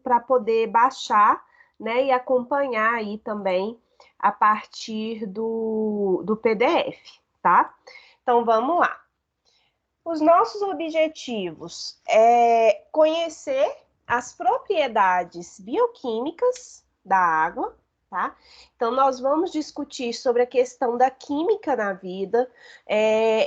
para poder baixar, né, e acompanhar aí também a partir do PDF, tá? Então, vamos lá. Os nossos objetivos é conhecer as propriedades bioquímicas da água, tá? Então, nós vamos discutir sobre a questão da química na vida,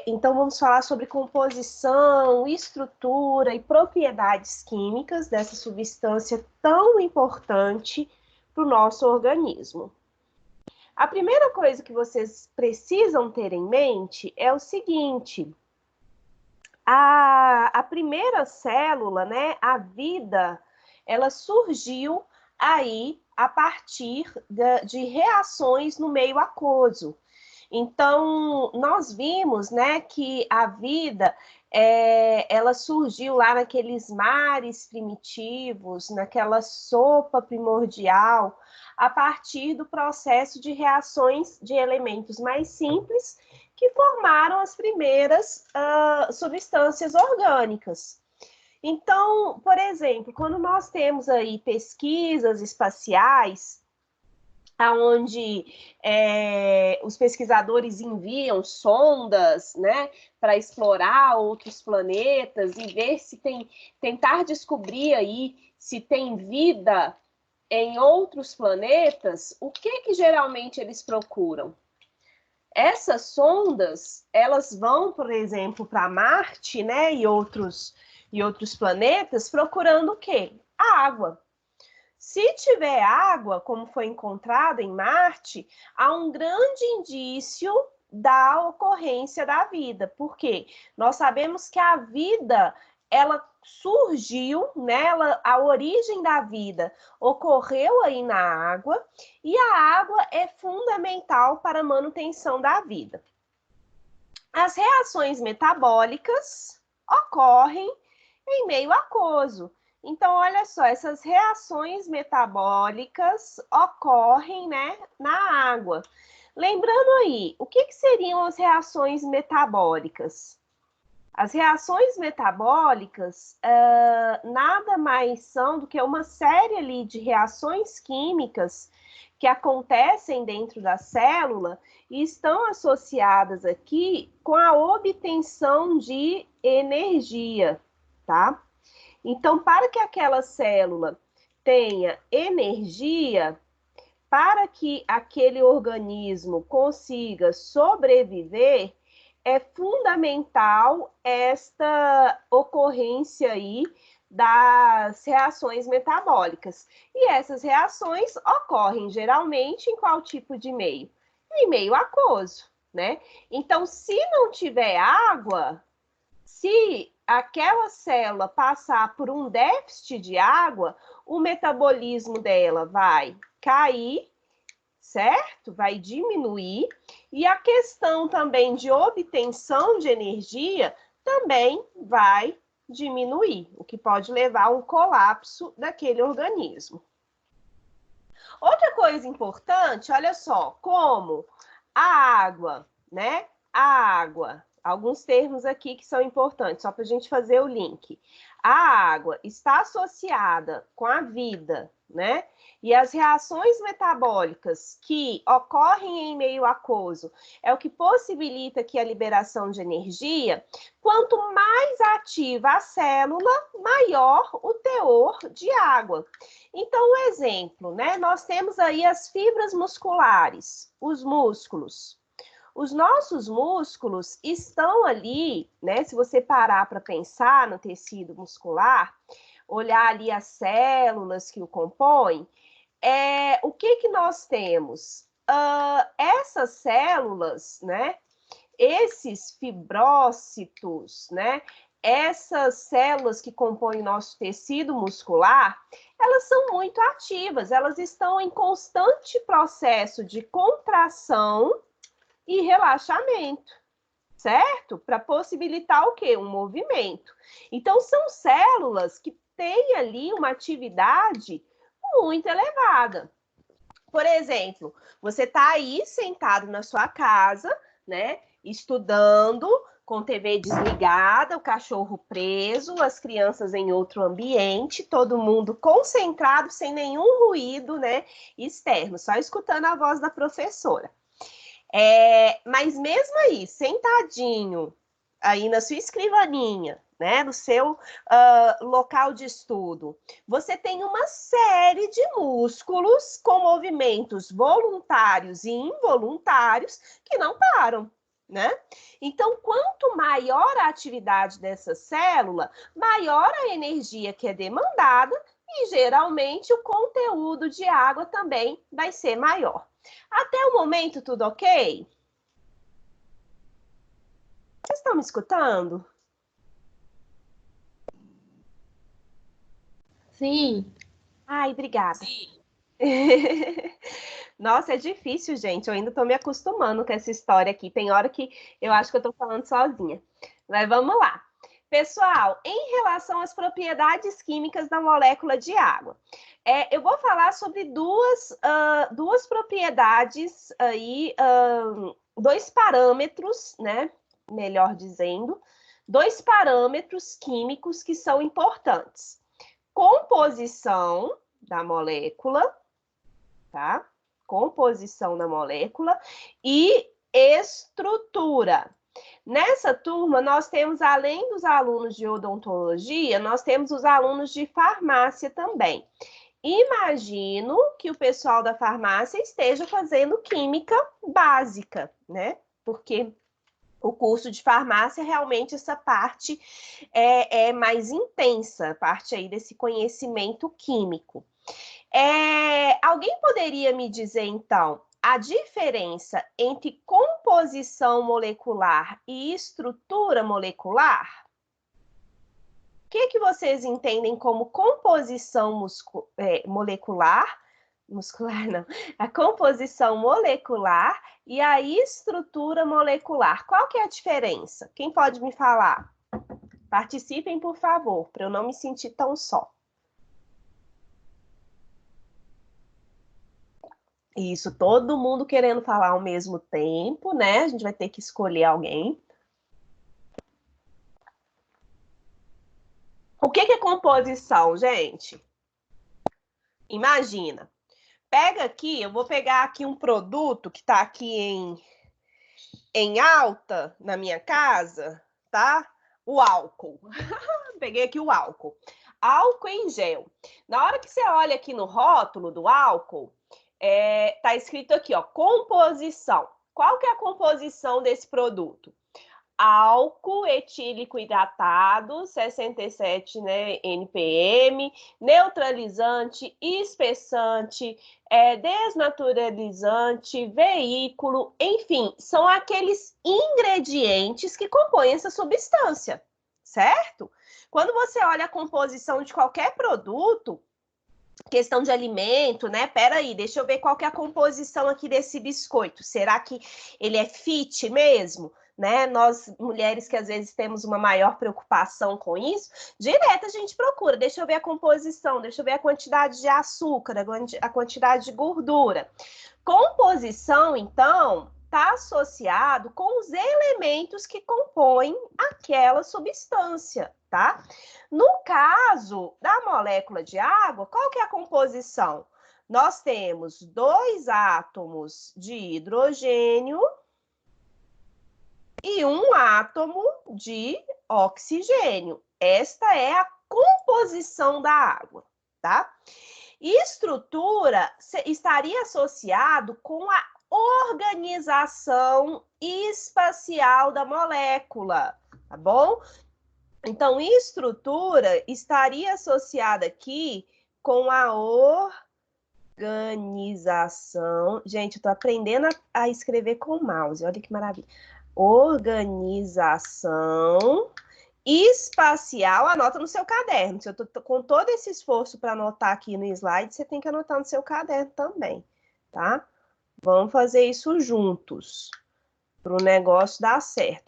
então vamos falar sobre composição, estrutura e propriedades químicas dessa substância tão importante para o nosso organismo. A primeira coisa que vocês precisam ter em mente é o seguinte: a primeira célula, né, a vida, ela surgiu aí a partir de reações no meio aquoso. Então, nós vimos, né, que a vida, ela surgiu lá naqueles mares primitivos, naquela sopa primordial, a partir do processo de reações de elementos mais simples que formaram as primeiras substâncias orgânicas. Então, por exemplo, quando nós temos aí pesquisas espaciais, onde os pesquisadores enviam sondas, né, para explorar outros planetas e ver se tentar descobrir aí se tem vida em outros planetas, o que geralmente eles procuram? Essas sondas, elas vão, por exemplo, para Marte, né, e outros planetas, procurando o quê? A água. Se tiver água, como foi encontrado em Marte, há um grande indício da ocorrência da vida. Por quê? Nós sabemos que a vida, ela surgiu, né? A origem da vida ocorreu aí na água, e a água é fundamental para a manutenção da vida. As reações metabólicas ocorrem em meio aquoso. Então, olha só, essas reações metabólicas ocorrem, né, na água. Lembrando aí, o que seriam as reações metabólicas? As reações metabólicas nada mais são do que uma série ali de reações químicas que acontecem dentro da célula e estão associadas aqui com a obtenção de energia, tá? Então, para que aquela célula tenha energia, para que aquele organismo consiga sobreviver, é fundamental esta ocorrência aí das reações metabólicas. E essas reações ocorrem geralmente em qual tipo de meio? Em meio aquoso, né? Então, se não tiver água, se aquela célula passar por um déficit de água, o metabolismo dela vai cair, certo? Vai diminuir, e a questão também de obtenção de energia também vai diminuir, o que pode levar a um colapso daquele organismo. Outra coisa importante, olha só, como a água, né? A água, alguns termos aqui que são importantes, só para a gente fazer o link. A água está associada com a vida, né? E as reações metabólicas que ocorrem em meio aquoso é o que possibilita aqui a liberação de energia. Quanto mais ativa a célula, maior o teor de água. Então, um exemplo, né? Nós temos aí as fibras musculares, os músculos. Os nossos músculos estão ali, né? Se você parar para pensar no tecido muscular, olhar ali as células que o compõem, o que nós temos? Essas células, né? Esses fibrócitos, né? Essas células que compõem nosso tecido muscular, elas são muito ativas, elas estão em constante processo de contração e relaxamento, certo? Para possibilitar o quê? Um movimento. Então, são células que têm ali uma atividade muito elevada. Por exemplo, você está aí sentado na sua casa, né? Estudando, com TV desligada, o cachorro preso, as crianças em outro ambiente, todo mundo concentrado, sem nenhum ruído, né, externo, só escutando a voz da professora. Mas mesmo aí, sentadinho, aí na sua escrivaninha, né, no seu local de estudo, você tem uma série de músculos com movimentos voluntários e involuntários que não param, né? Então, quanto maior a atividade dessa célula, maior a energia que é demandada e, geralmente, o conteúdo de água também vai ser maior. Até o momento, tudo ok? Vocês estão me escutando? Sim. Ai, obrigada. Sim. Nossa, é difícil, gente. Eu ainda estou me acostumando com essa história aqui. Tem hora que eu acho que eu estou falando sozinha. Mas vamos lá. Pessoal, em relação às propriedades químicas da molécula de água, eu vou falar sobre duas propriedades aí, dois parâmetros, né? Melhor dizendo, dois parâmetros químicos que são importantes. Composição da molécula, tá? Composição da molécula e estrutura. Nessa turma, nós temos, além dos alunos de odontologia, nós temos os alunos de farmácia também. Imagino que o pessoal da farmácia esteja fazendo química básica, né? Porque o curso de farmácia, realmente, essa parte é mais intensa, a parte aí desse conhecimento químico. Alguém poderia me dizer, então, a diferença entre composição molecular e estrutura molecular? O que vocês entendem como composição molecular? Muscular não. A composição molecular e a estrutura molecular. Qual que é a diferença? Quem pode me falar? Participem, por favor, para eu não me sentir tão só. Isso, todo mundo querendo falar ao mesmo tempo, né? A gente vai ter que escolher alguém. O que é composição, gente? Imagina. Pega aqui, eu vou pegar aqui um produto que está aqui em alta na minha casa, tá? O álcool. Peguei aqui o álcool. Álcool em gel. Na hora que você olha aqui no rótulo do álcool, tá escrito aqui, ó, composição. Qual que é a composição desse produto? Álcool etílico hidratado, 67, né, NPM, neutralizante, espessante, desnaturalizante, veículo, enfim, são aqueles ingredientes que compõem essa substância, certo? Quando você olha a composição de qualquer produto, questão de alimento, né? Peraí, deixa eu ver qual que é a composição aqui desse biscoito. Será que ele é fit mesmo? Né? Nós, mulheres que às vezes temos uma maior preocupação com isso, direto a gente procura, deixa eu ver a composição, deixa eu ver a quantidade de açúcar, a quantidade de gordura. Composição, então, está associado com os elementos que compõem aquela substância, tá? No caso da molécula de água, qual que é a composição? Nós temos 2 átomos de hidrogênio e 1 átomo de oxigênio. Esta é a composição da água, tá? E estrutura estaria associado com a organização espacial da molécula, tá bom? Então, estrutura estaria associada aqui com a organização. Gente, eu tô aprendendo a escrever com o mouse, olha que maravilha. Organização espacial, anota no seu caderno. Se eu tô com todo esse esforço para anotar aqui no slide, você tem que anotar no seu caderno também, tá? Vamos fazer isso juntos, para o negócio dar certo.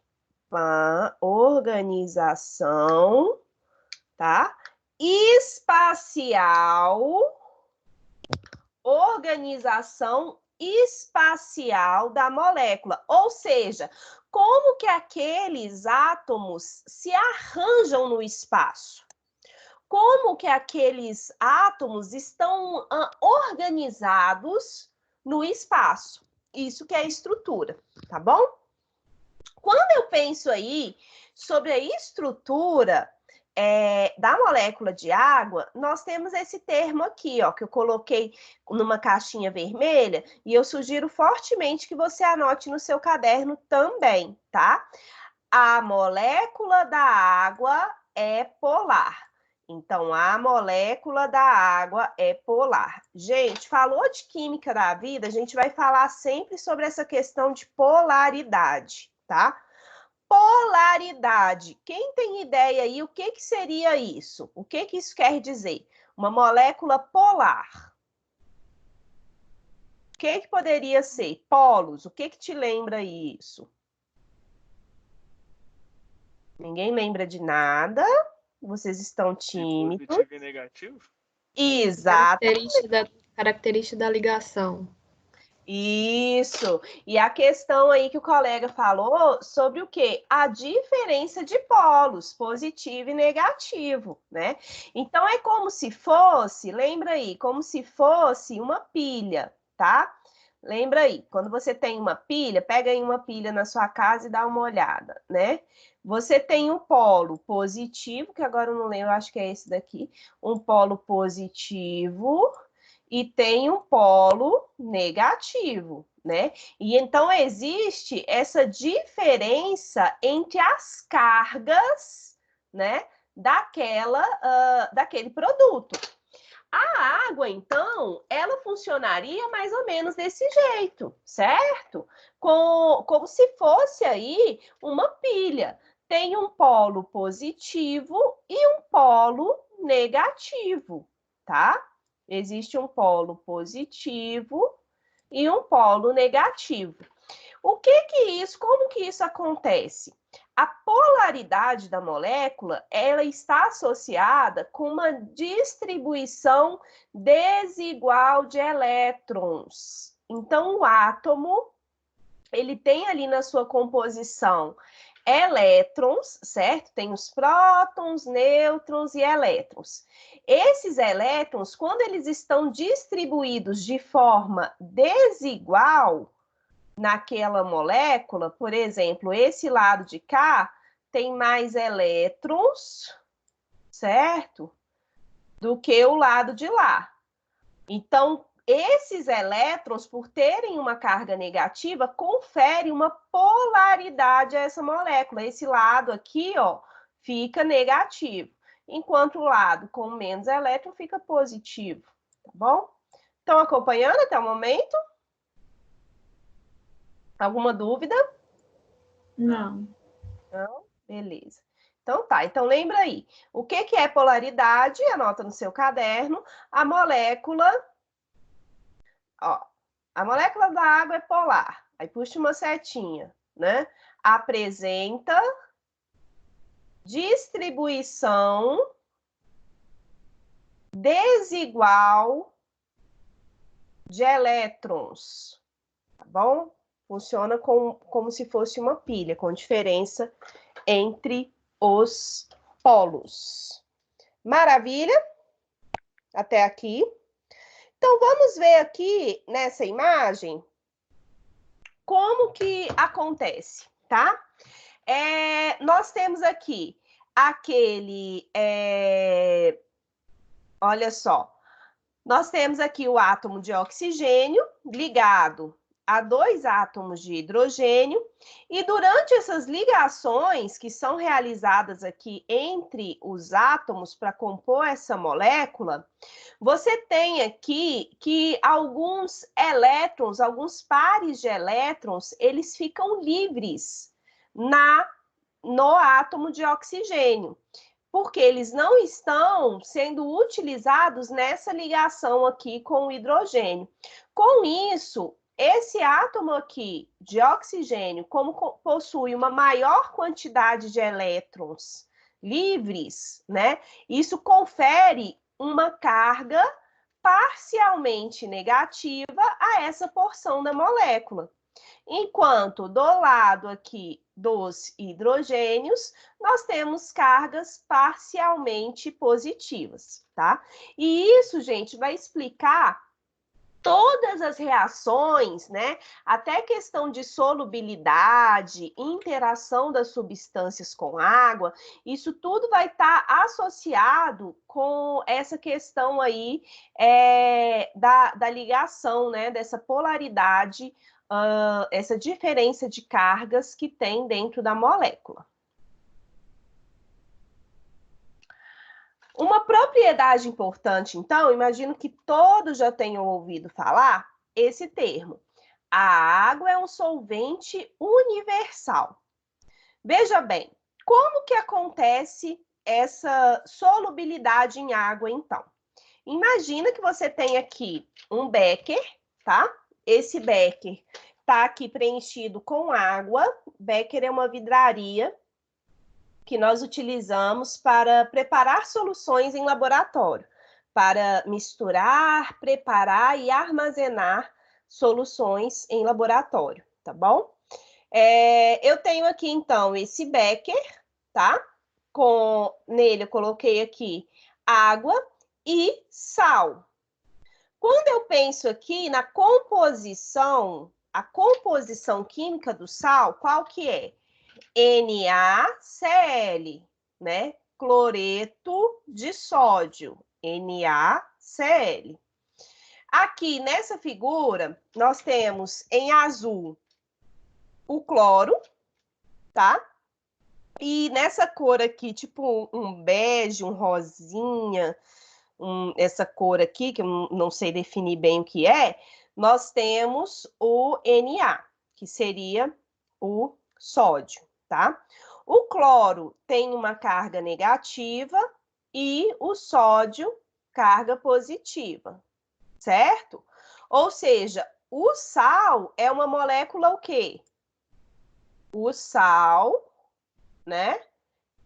Organização, tá? Espacial, organização espacial da molécula, ou seja, como que aqueles átomos se arranjam no espaço. Como que aqueles átomos estão organizados no espaço. Isso que é a estrutura, tá bom? Quando eu penso aí sobre a estrutura da molécula de água, nós temos esse termo aqui, ó, que eu coloquei numa caixinha vermelha, e eu sugiro fortemente que você anote no seu caderno também, tá? A molécula da água é polar. Então, a molécula da água é polar. Gente, falou de química da vida, a gente vai falar sempre sobre essa questão de polaridade, tá? Polaridade. Quem tem ideia aí o que seria isso? O que isso quer dizer? Uma molécula polar. O que poderia ser? Polos. O que te lembra isso? Ninguém lembra de nada. Vocês estão tímidos. Positivo e negativo? Exato. Característica da ligação. Isso. E a questão aí que o colega falou sobre o quê? A diferença de polos, positivo e negativo, né? Então, é como se fosse, lembra aí, como se fosse uma pilha, tá? Lembra aí, quando você tem uma pilha, pega aí uma pilha na sua casa e dá uma olhada, né? Você tem um polo positivo, que agora eu não lembro, acho que é esse daqui, um polo positivo e tem um polo negativo, né? E então existe essa diferença entre as cargas, né, daquele produto. A água, então, ela funcionaria mais ou menos desse jeito, certo? Como se fosse aí uma pilha. Tem um polo positivo e um polo negativo, tá? Existe um polo positivo e um polo negativo. Como que isso acontece? A polaridade da molécula, ela está associada com uma distribuição desigual de elétrons. Então, o átomo, ele tem ali na sua composição elétrons, certo? Tem os prótons, nêutrons e elétrons. Esses elétrons, quando eles estão distribuídos de forma desigual naquela molécula, por exemplo, esse lado de cá tem mais elétrons, certo? Do que o lado de lá. Então, esses elétrons, por terem uma carga negativa, conferem uma polaridade a essa molécula. Esse lado aqui, ó, fica negativo, enquanto o lado com menos elétron fica positivo, tá bom? Estão acompanhando até o momento? Alguma dúvida? Não. Não? Beleza. Então tá, então lembra aí. O que é polaridade? Anota no seu caderno. A molécula da água é polar. Aí puxa uma setinha, né? Apresenta distribuição desigual de elétrons, tá bom? Funciona como se fosse uma pilha, com diferença entre os polos. Maravilha? Até aqui. Então, vamos ver aqui nessa imagem como que acontece, tá? Nós temos aqui olha só, nós temos aqui o átomo de oxigênio ligado a 2 átomos de hidrogênio, e durante essas ligações que são realizadas aqui entre os átomos para compor essa molécula, você tem aqui que alguns elétrons, alguns pares de elétrons, eles ficam livres no átomo de oxigênio, porque eles não estão sendo utilizados nessa ligação aqui com o hidrogênio. Com isso, esse átomo aqui de oxigênio, como possui uma maior quantidade de elétrons livres, né? Isso confere uma carga parcialmente negativa a essa porção da molécula. Enquanto do lado aqui dos hidrogênios, nós temos cargas parcialmente positivas, tá? E isso, gente, vai explicar todas as reações, né? Até questão de solubilidade, interação das substâncias com água, isso tudo vai estar associado com essa questão aí da ligação, né? Dessa polaridade, essa diferença de cargas que tem dentro da molécula. Uma propriedade importante, então, imagino que todos já tenham ouvido falar esse termo. A água é um solvente universal. Veja bem, como que acontece essa solubilidade em água, então? Imagina que você tem aqui um becker, tá? Esse becker está aqui preenchido com água. Becker é uma vidraria que nós utilizamos para preparar soluções em laboratório, para misturar, preparar e armazenar soluções em laboratório, tá bom? Eu tenho aqui, então, esse becker, tá? Nele eu coloquei aqui água e sal. Quando eu penso aqui na composição, a composição química do sal, qual que é? NaCl, né? Cloreto de sódio, NaCl. Aqui nessa figura, nós temos em azul o cloro, tá? E nessa cor aqui, tipo um bege, um rosinha, essa cor aqui, que eu não sei definir bem o que é, nós temos o Na, que seria o sódio, tá? O cloro tem uma carga negativa e o sódio, carga positiva, certo? Ou seja, o sal é uma molécula o quê? O sal, né?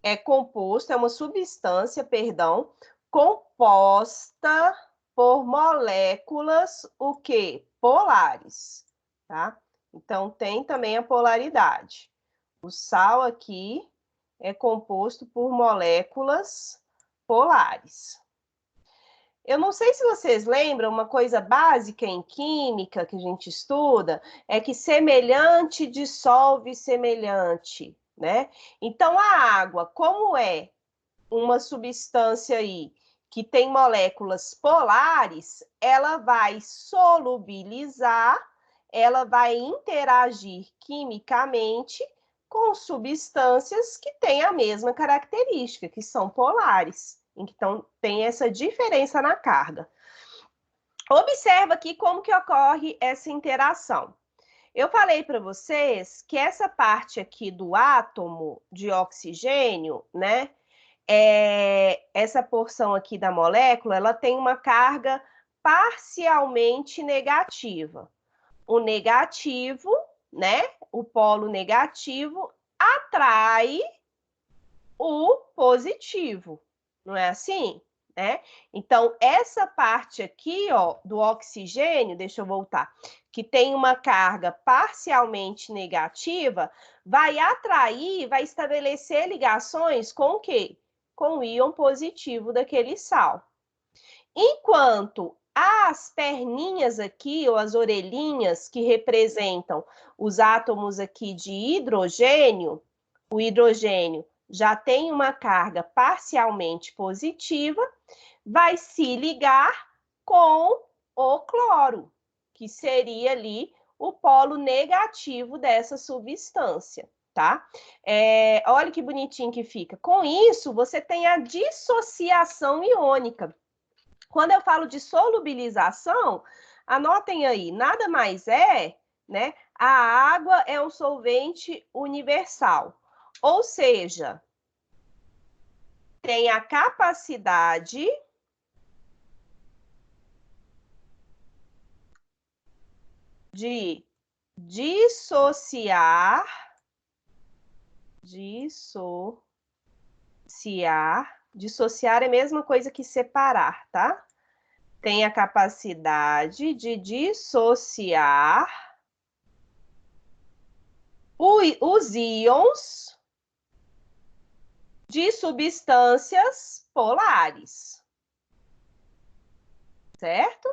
É composto, é uma substância, perdão, composta por moléculas o quê? Polares, tá? Então tem também a polaridade. O sal aqui é composto por moléculas polares. Eu não sei se vocês lembram, uma coisa básica em química que a gente estuda é que semelhante dissolve semelhante, né? Então, a água, como é uma substância aí que tem moléculas polares, ela vai solubilizar, ela vai interagir quimicamente com substâncias que têm a mesma característica, que são polares. Então, tem essa diferença na carga. Observa aqui como que ocorre essa interação. Eu falei para vocês que essa parte aqui do átomo de oxigênio, né? Essa porção aqui da molécula, ela tem uma carga parcialmente negativa. O negativo, né? O polo negativo atrai o positivo, não é assim? Né? Então, essa parte aqui, ó, do oxigênio, deixa eu voltar, que tem uma carga parcialmente negativa, vai atrair, vai estabelecer ligações com o quê? Com o íon positivo daquele sal. Enquanto as perninhas aqui, ou as orelhinhas, que representam os átomos aqui de hidrogênio, o hidrogênio já tem uma carga parcialmente positiva, vai se ligar com o cloro, que seria ali o polo negativo dessa substância, tá? Olha que bonitinho que fica. Com isso, você tem a dissociação iônica. Quando eu falo de solubilização, anotem aí, nada mais é, né? A água é um solvente universal. Ou seja, tem a capacidade de dissociar é a mesma coisa que separar, tá? tem a capacidade de dissociar os íons de substâncias polares. Certo?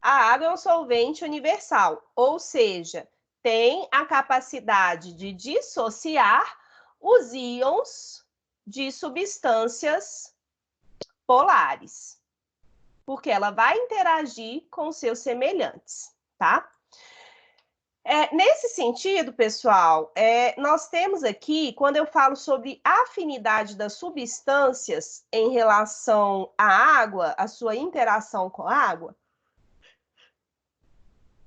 A água é um solvente universal, ou seja, tem a capacidade de dissociar os íons de substâncias polares, porque ela vai interagir com seus semelhantes, tá? Nesse sentido, pessoal, nós temos aqui, quando eu falo sobre a afinidade das substâncias em relação à água, a sua interação com a água,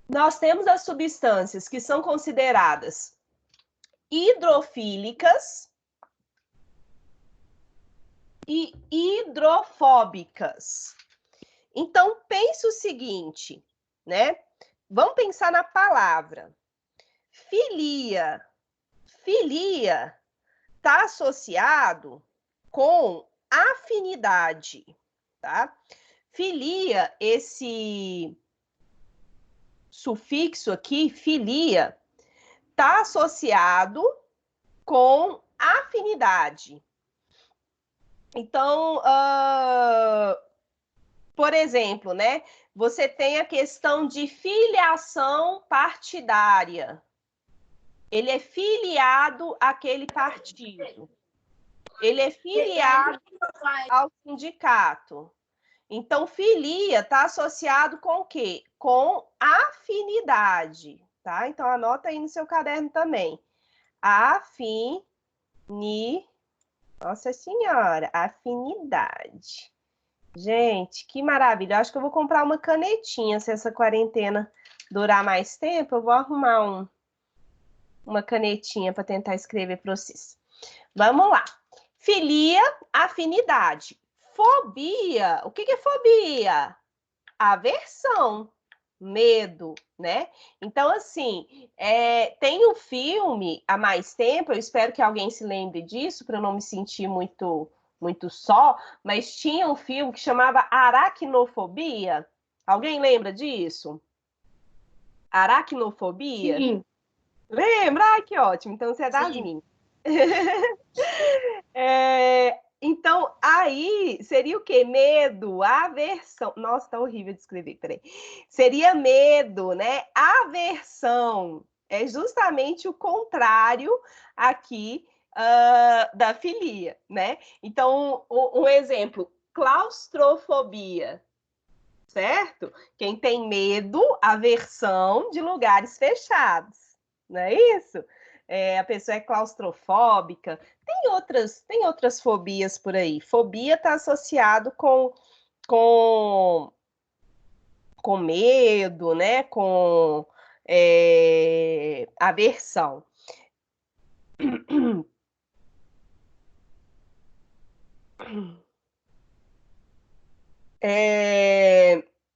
nós temos as substâncias que são consideradas hidrofílicas e hidrofóbicas. Então, pense o seguinte, né? Vamos pensar na palavra. Filia. Filia está associado com afinidade, tá? Filia, esse sufixo aqui, filia, está associado com afinidade. Então, por exemplo, né? Você tem a questão de filiação partidária. Ele é filiado àquele partido. Ele é filiado ao sindicato. Então, filia está associado com o quê? Com afinidade, tá? Então, anota aí no seu caderno também. Nossa Senhora, afinidade. Gente, que maravilha. Acho que eu vou comprar uma canetinha. Se essa quarentena durar mais tempo, eu vou arrumar uma canetinha para tentar escrever para vocês. Vamos lá. Filia, afinidade. Fobia. O que é fobia? Aversão, medo, né? Então, assim, tem um filme há mais tempo, eu espero que alguém se lembre disso, para eu não me sentir muito só, mas tinha um filme que chamava Aracnofobia. Alguém lembra disso? Aracnofobia? Sim, Lembra? Ai, que ótimo. Então, você é das sim. minhas. Então, aí seria o quê? Medo, aversão. Nossa, tá horrível de escrever, peraí. Seria medo, né? Aversão. É justamente o contrário aqui da filia, né? Então, um exemplo, claustrofobia, certo? Quem tem medo, aversão de lugares fechados, não é isso? A pessoa é claustrofóbica. Tem outras fobias por aí. Fobia está associado com, com medo, né? Com aversão.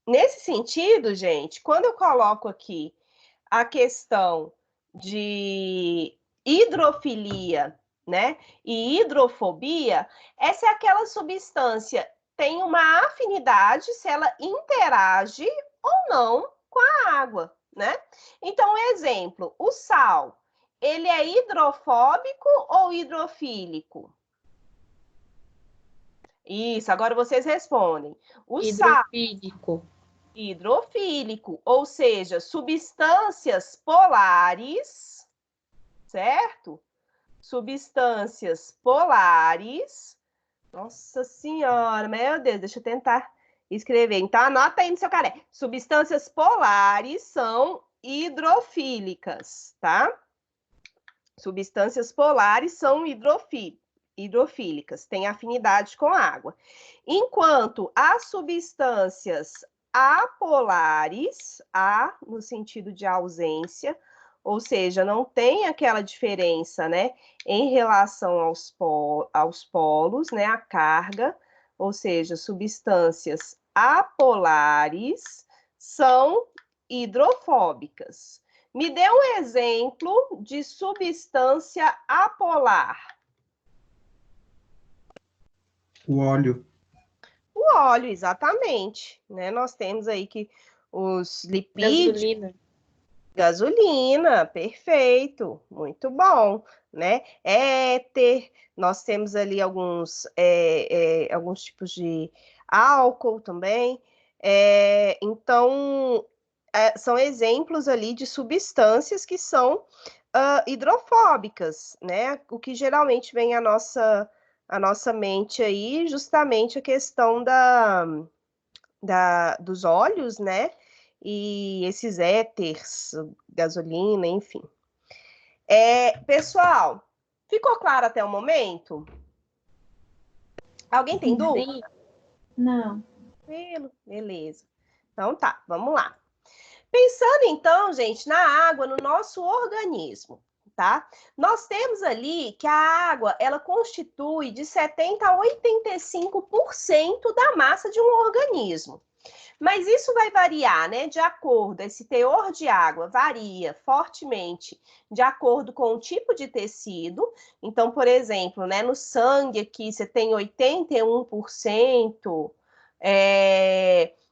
Nesse sentido, gente, quando eu coloco aqui a questão de hidrofilia, né, e hidrofobia, essa é aquela substância tem uma afinidade se ela interage ou não com a água, né? Então, exemplo, o sal, ele é hidrofóbico ou hidrofílico? Isso, agora vocês respondem. O sal Hidrofílico. hidrofílico, ou seja, substâncias polares, certo? Substâncias polares. Nossa Senhora, meu Deus, deixa eu tentar escrever. Então, anota aí no seu caderno. Substâncias polares são hidrofílicas, tá? Substâncias polares são hidrofílicas, têm afinidade com a água. Enquanto as substâncias apolares, A no sentido de ausência, ou seja, não tem aquela diferença, né, em relação aos polos, né, a carga, ou seja, substâncias apolares são hidrofóbicas. Me dê um exemplo de substância apolar. O óleo. óleo, exatamente, né? Nós temos aí que os lipídios, gasolina, perfeito, muito bom, né? Éter, nós temos ali alguns tipos de álcool também. Então, são exemplos ali de substâncias que são hidrofóbicas, né? O que geralmente vem à nossa mente aí, justamente a questão dos óleos, né? E esses éteres, gasolina, enfim. Pessoal, ficou claro até o momento? Alguém tem dúvida? Sim. Não. Beleza. Então tá, vamos lá. Pensando então, gente, na água no nosso organismo, tá? Nós temos ali que a água, ela constitui de 70 a 85% da massa de um organismo. Mas isso vai variar, né? De acordo, esse teor de água varia fortemente de acordo com o tipo de tecido. Então, por exemplo, né, no sangue aqui você tem 81%,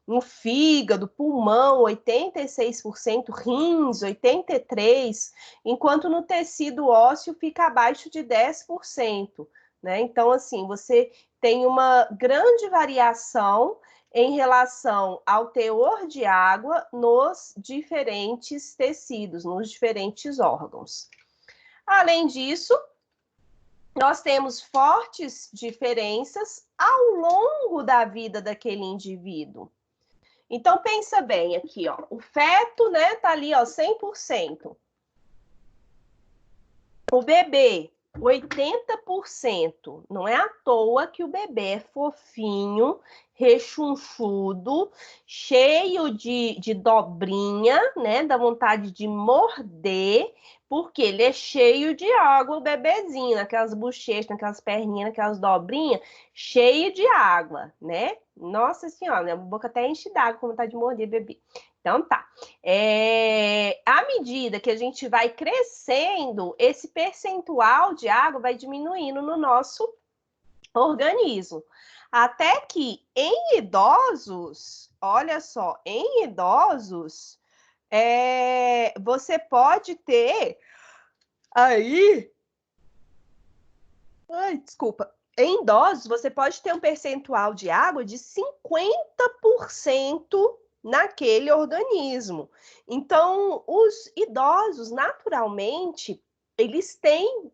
no fígado, pulmão, 86%, rins, 83%, enquanto no tecido ósseo fica abaixo de 10%, né? Então, assim, você tem uma grande variação em relação ao teor de água nos diferentes tecidos, nos diferentes órgãos. Além disso, nós temos fortes diferenças ao longo da vida daquele indivíduo. Então, pensa bem aqui, ó, o feto, né, tá ali, ó, 100%. O bebê, 80%. Não é à toa que o bebê é fofinho, rechonchudo, cheio de dobrinha, né? Dá vontade de morder, porque ele é cheio de água, o bebezinho, naquelas bochechas, naquelas perninhas, naquelas dobrinhas, cheio de água, né? Nossa Senhora, minha boca até enche d'água com vontade de morder bebê. Então tá. À medida que a gente vai crescendo, esse percentual de água vai diminuindo no nosso organismo. Até que em idosos, olha só, em idosos, você pode ter aí. Ai, desculpa. Em idosos, você pode ter um percentual de água de 50% naquele organismo. Então, os idosos, naturalmente, eles têm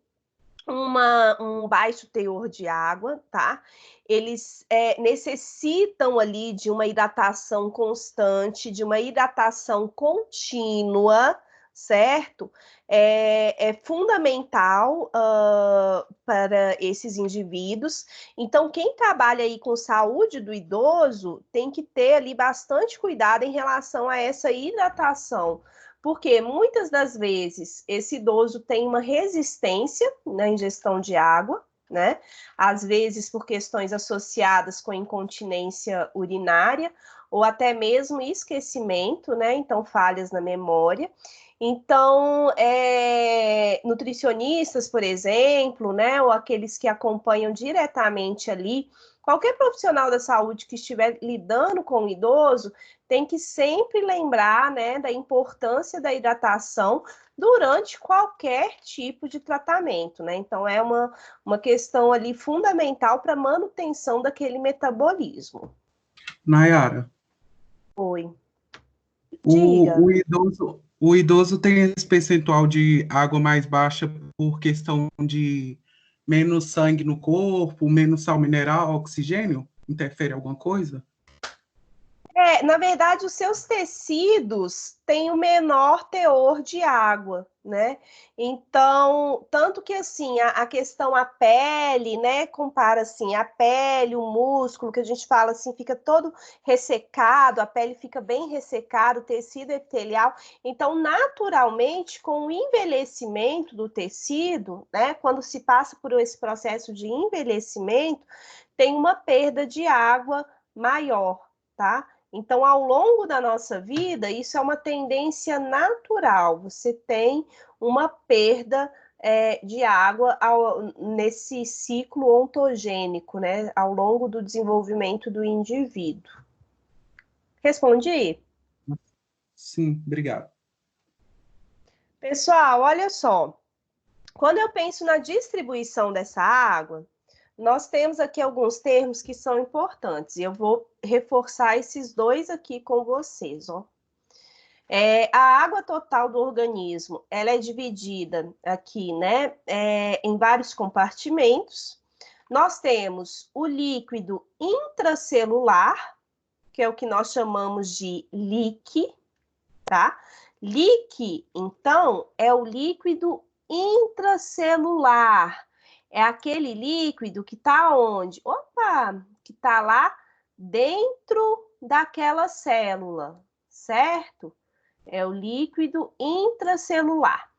um baixo teor de água, tá? Eles necessitam ali de uma hidratação constante, de uma hidratação contínua, certo? É fundamental para esses indivíduos. Então, quem trabalha aí com saúde do idoso tem que ter ali bastante cuidado em relação a essa hidratação, porque muitas das vezes esse idoso tem uma resistência na ingestão de água, né? Às vezes por questões associadas com incontinência urinária ou até mesmo esquecimento, né? Então, falhas na memória. Então, nutricionistas, por exemplo, né? Ou aqueles que acompanham diretamente ali, qualquer profissional da saúde que estiver lidando com o idoso, tem que sempre lembrar, né, da importância da hidratação durante qualquer tipo de tratamento, né? Então, é uma questão ali fundamental para a manutenção daquele metabolismo. Nayara, Oi. Diga. o idoso tem esse percentual de água mais baixa por questão de menos sangue no corpo, menos sal mineral, oxigênio? Interfere alguma coisa? Na verdade, os seus tecidos têm o menor teor de água, né? Então, tanto que assim, a questão a pele, né? Compara assim, a pele, o músculo, que a gente fala assim, fica todo ressecado, a pele fica bem ressecada, o tecido epitelial. Então, naturalmente, com o envelhecimento do tecido, né? Quando se passa por esse processo de envelhecimento, tem uma perda de água maior, tá? Então, ao longo da nossa vida, isso é uma tendência natural. Você tem uma perda de água nesse ciclo ontogênico, né, ao longo do desenvolvimento do indivíduo. Respondi? Sim, obrigado. Pessoal, olha só. Quando eu penso na distribuição dessa água, nós temos aqui alguns termos que são importantes, e eu vou reforçar esses dois aqui com vocês, ó. A água total do organismo, ela é dividida aqui, né, em vários compartimentos. Nós temos o líquido intracelular, que é o que nós chamamos de líqui, tá? Líqui, então, é o líquido intracelular. É aquele líquido que está onde? Opa! Que está lá dentro daquela célula, certo? É o líquido intracelular.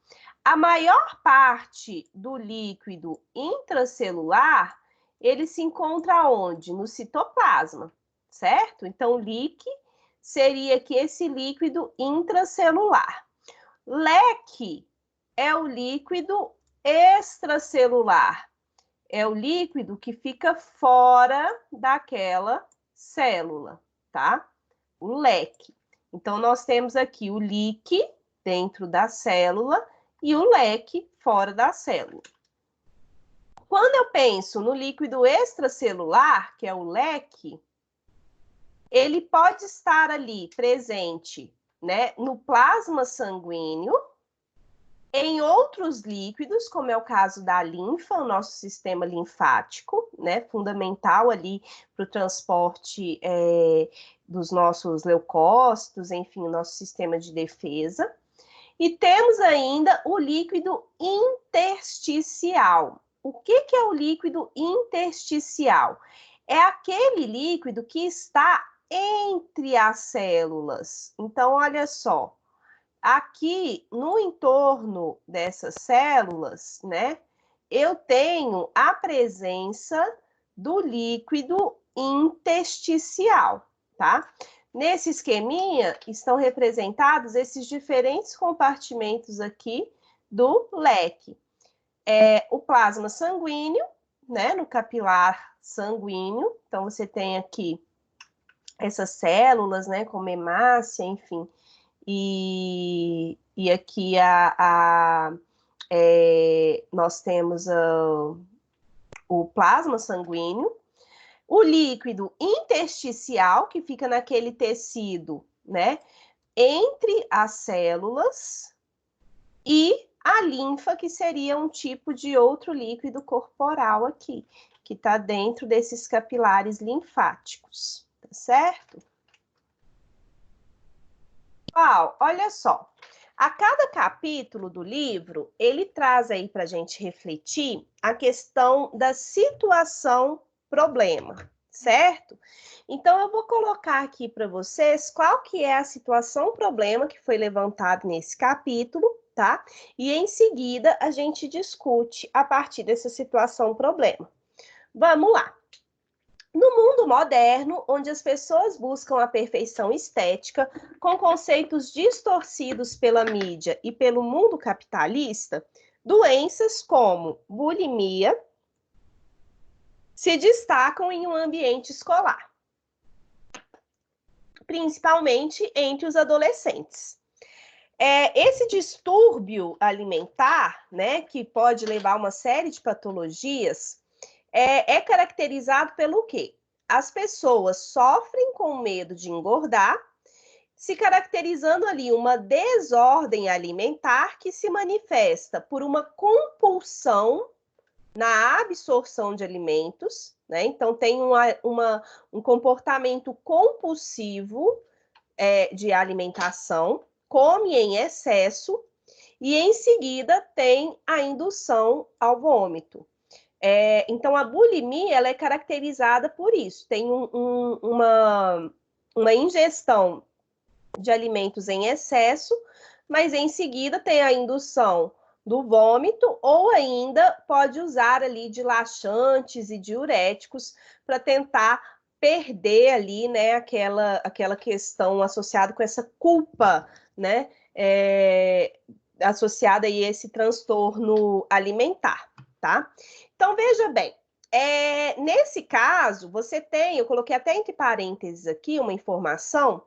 A maior parte do líquido intracelular, ele se encontra onde? No citoplasma, certo? Então, líquido seria que esse líquido intracelular. Leque é o líquido extracelular. É o líquido que fica fora daquela célula, tá? O leque. Então, nós temos aqui o líqui dentro da célula e o leque fora da célula. Quando eu penso no líquido extracelular, que é o leque, ele pode estar ali presente, né, no plasma sanguíneo, em outros líquidos, como é o caso da linfa, o nosso sistema linfático, né, fundamental ali para o transporte dos nossos leucócitos, enfim, o nosso sistema de defesa. E temos ainda o líquido intersticial. O que é o líquido intersticial? É aquele líquido que está entre as células. Então, olha só, aqui no entorno dessas células, né, eu tenho a presença do líquido intersticial, tá? Nesse esqueminha estão representados esses diferentes compartimentos aqui do leque. O plasma sanguíneo, né, no capilar sanguíneo, então você tem aqui essas células, né, como hemácia, enfim, e aqui nós temos o plasma sanguíneo, o líquido intersticial, que fica naquele tecido, né, entre as células, e a linfa, que seria um tipo de outro líquido corporal aqui, que está dentro desses capilares linfáticos, tá certo? Pessoal, olha só, a cada capítulo do livro, ele traz aí para a gente refletir a questão da situação problema, certo? Então, eu vou colocar aqui para vocês qual que é a situação problema que foi levantado nesse capítulo, tá? E em seguida, a gente discute a partir dessa situação problema. Vamos lá. No mundo moderno, onde as pessoas buscam a perfeição estética, com conceitos distorcidos pela mídia e pelo mundo capitalista, doenças como bulimia se destacam em um ambiente escolar, principalmente entre os adolescentes. Esse distúrbio alimentar, né, que pode levar a uma série de patologias, é caracterizado pelo quê? As pessoas sofrem com medo de engordar, se caracterizando ali uma desordem alimentar que se manifesta por uma compulsão na absorção de alimentos, né? Então, tem um comportamento compulsivo de alimentação, come em excesso, e em seguida tem a indução ao vômito. Então, a bulimia ela é caracterizada por isso. Tem uma ingestão de alimentos em excesso, mas em seguida tem a indução do vômito, ou ainda pode usar ali de laxantes e diuréticos para tentar perder ali, né, aquela questão associada com essa culpa, né, associada a esse transtorno alimentar, tá? Então, veja bem, nesse caso, você tem, eu coloquei até entre parênteses aqui uma informação,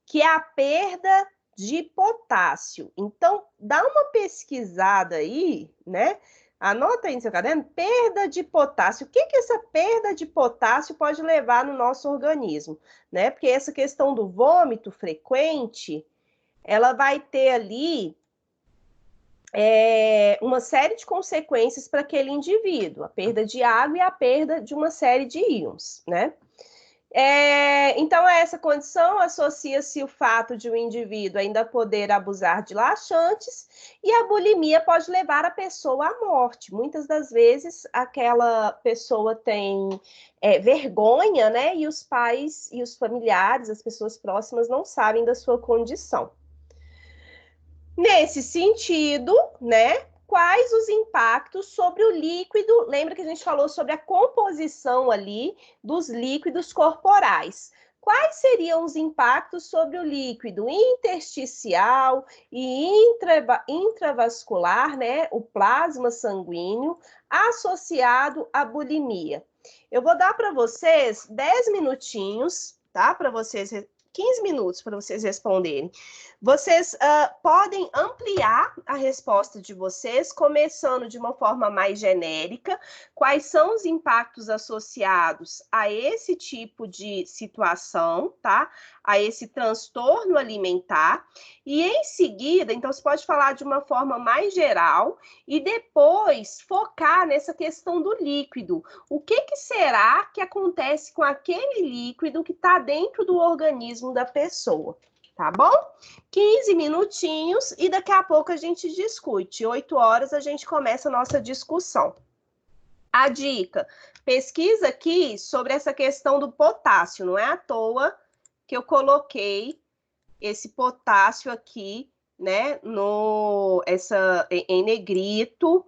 que é a perda de potássio. Então, dá uma pesquisada aí, né? Anota aí no seu caderno, perda de potássio. O que que essa perda de potássio pode levar no nosso organismo, né? Porque essa questão do vômito frequente, ela vai ter ali uma série de consequências para aquele indivíduo, a perda de água e a perda de uma série de íons, né? Então, a essa condição associa-se o fato de o indivíduo ainda poder abusar de laxantes e a bulimia pode levar a pessoa à morte. Muitas das vezes, aquela pessoa tem vergonha, né? E os pais e os familiares, as pessoas próximas, não sabem da sua condição. Nesse sentido, né? Quais os impactos sobre o líquido? Lembra que a gente falou sobre a composição ali dos líquidos corporais. Quais seriam os impactos sobre o líquido intersticial e intravascular, né? O plasma sanguíneo associado à bulimia. Eu vou dar para vocês 10 minutinhos, tá? Para vocês 15 minutos para vocês responderem. Vocês podem ampliar a resposta de vocês, começando de uma forma mais genérica, quais são os impactos associados a esse tipo de situação, tá? A esse transtorno alimentar. E em seguida, então, você pode falar de uma forma mais geral e depois focar nessa questão do líquido. O que será que acontece com aquele líquido que está dentro do organismo da pessoa? Tá bom? 15 minutinhos e daqui a pouco a gente discute. 8 horas a gente começa a nossa discussão. A dica, pesquisa aqui sobre essa questão do potássio. Não é à toa que eu coloquei esse potássio aqui, né, em negrito,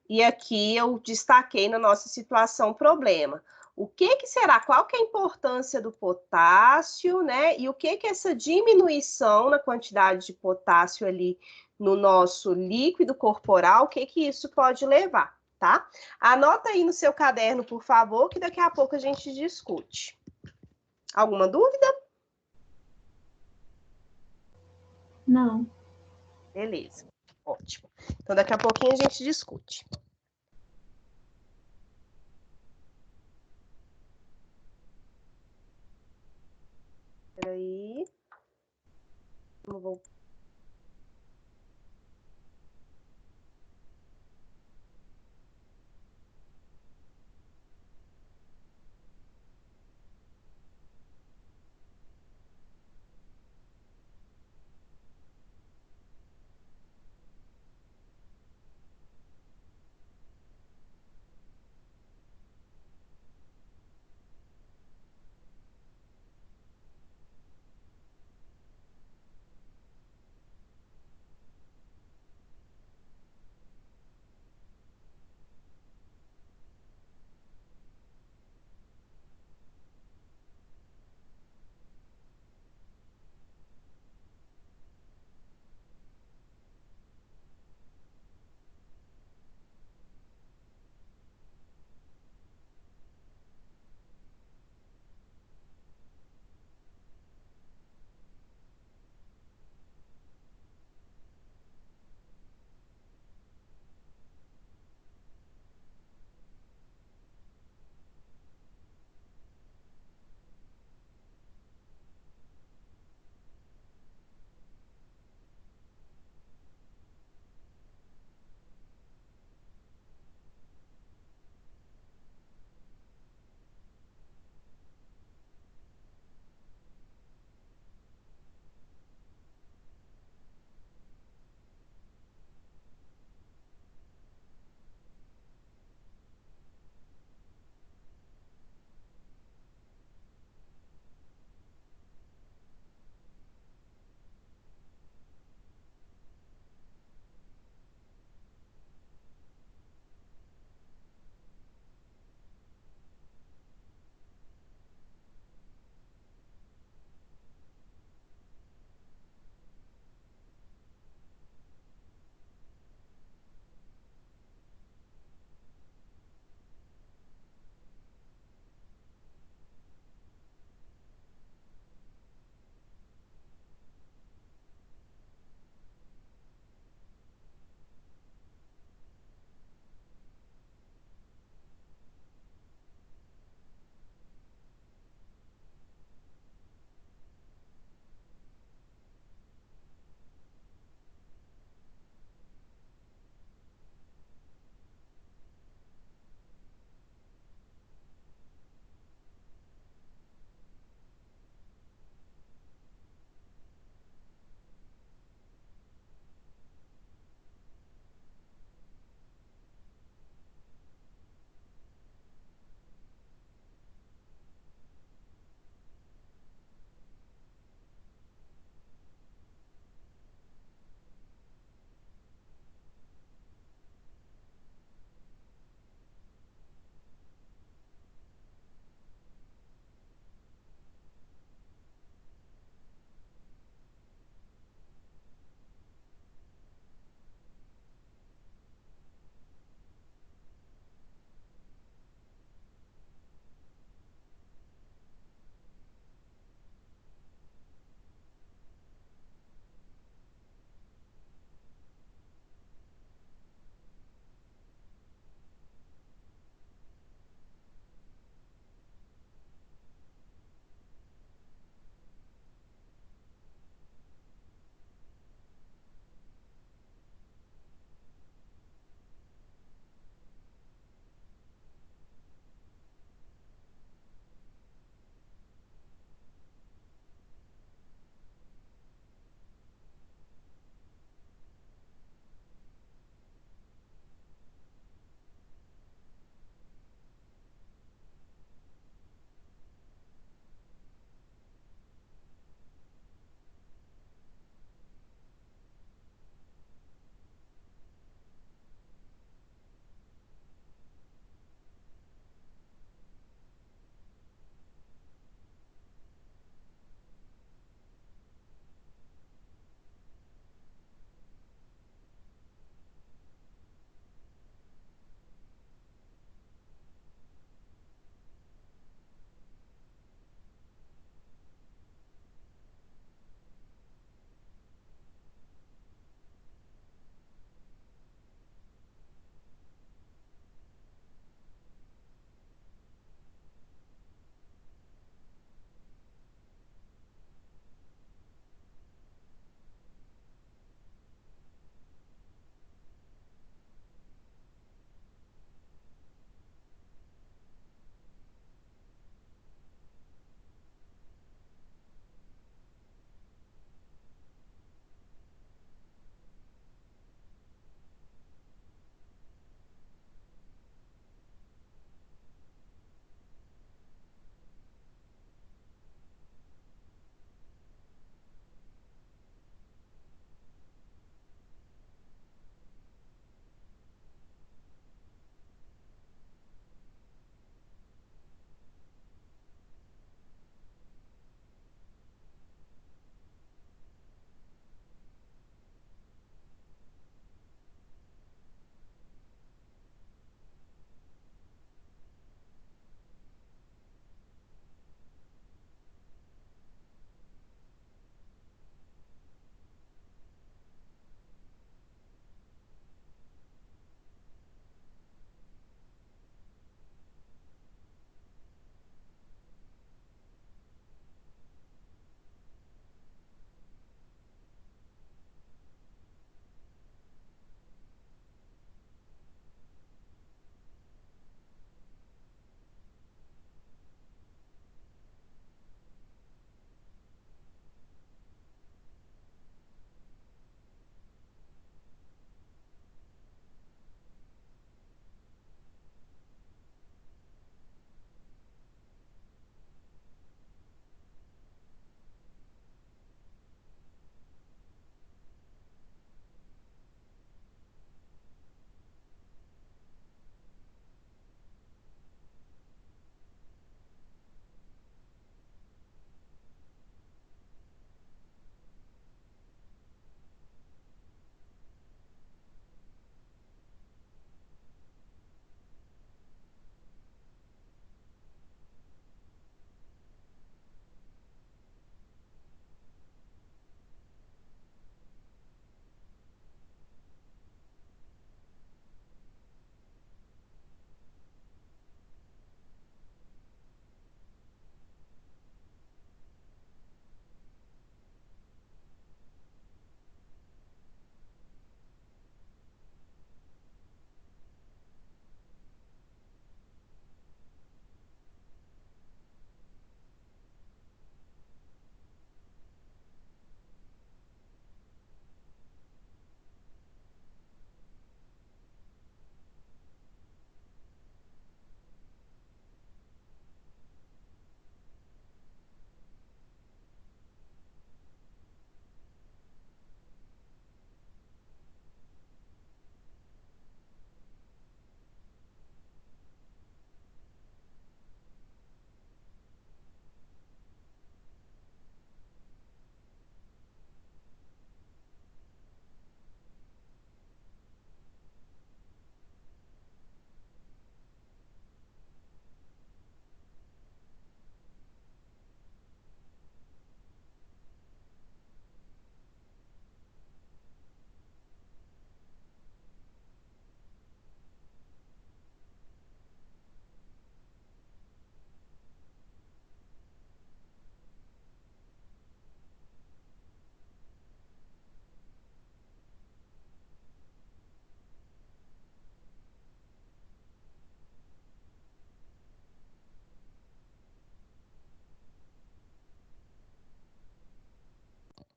e aqui eu destaquei na nossa situação problema. O que será? Qual que é a importância do potássio, né? E o que essa diminuição na quantidade de potássio ali no nosso líquido corporal, o que isso pode levar, tá? Anota aí no seu caderno, por favor, que daqui a pouco a gente discute. Alguma dúvida? Não. Beleza, ótimo. Então, daqui a pouquinho a gente discute. Peraí. Vamos voltar.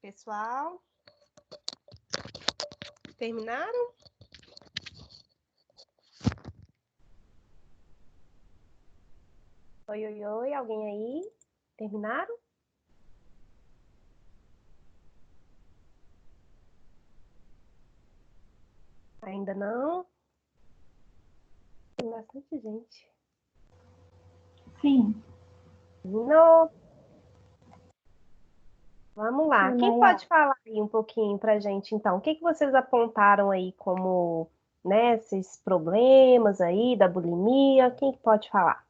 pessoal? Terminaram? Oi, oi, oi, alguém aí? Terminaram? Ainda não? Tem bastante gente. Sim. Não. Vamos lá. Sim, Quem Nayara. pode falar aí um pouquinho para a gente, então? O que que vocês apontaram aí como, né, esses problemas aí da bulimia? Quem que pode falar?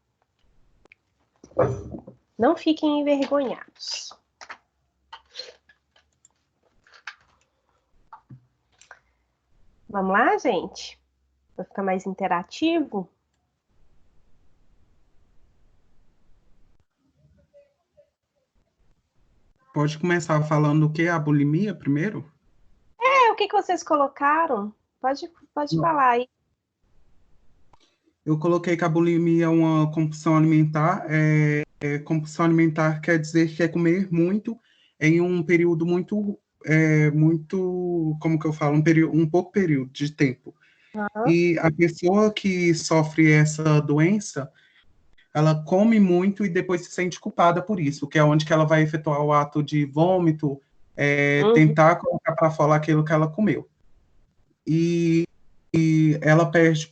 Não fiquem envergonhados. Vamos lá, gente? Vai ficar mais interativo? Pode começar falando o que é a bulimia primeiro? O que que vocês colocaram? Pode Não. falar aí. Eu coloquei que a bulimia é uma compulsão alimentar. Compulsão alimentar quer dizer que é comer muito em um período muito, como que eu falo, um pouco período de tempo. Aham. E a pessoa que sofre essa doença, ela come muito e depois se sente culpada por isso, que é onde que ela vai efetuar o ato de vômito, Uhum. tentar colocar para fora aquilo que ela comeu. E ela perde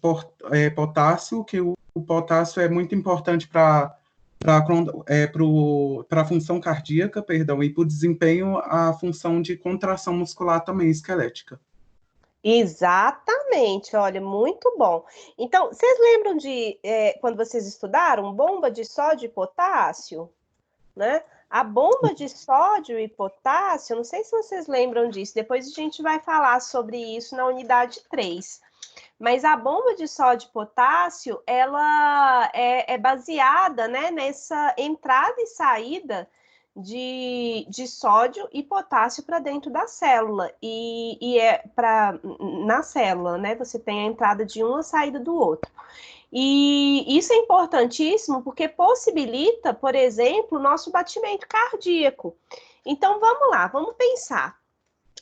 potássio, que o potássio é muito importante para a função cardíaca, perdão, e para o desempenho, a função de contração muscular também esquelética. Exatamente, olha, muito bom. Então, vocês lembram de quando vocês estudaram bomba de sódio e potássio, né? A bomba de sódio e potássio, não sei se vocês lembram disso, depois a gente vai falar sobre isso na unidade 3. Mas a bomba de sódio e potássio, ela é baseada, né, nessa entrada e saída de sódio e potássio para dentro da célula. E na célula, né? Você tem a entrada de um e a saída do outro. E isso é importantíssimo porque possibilita, por exemplo, o nosso batimento cardíaco. Então vamos lá, vamos pensar.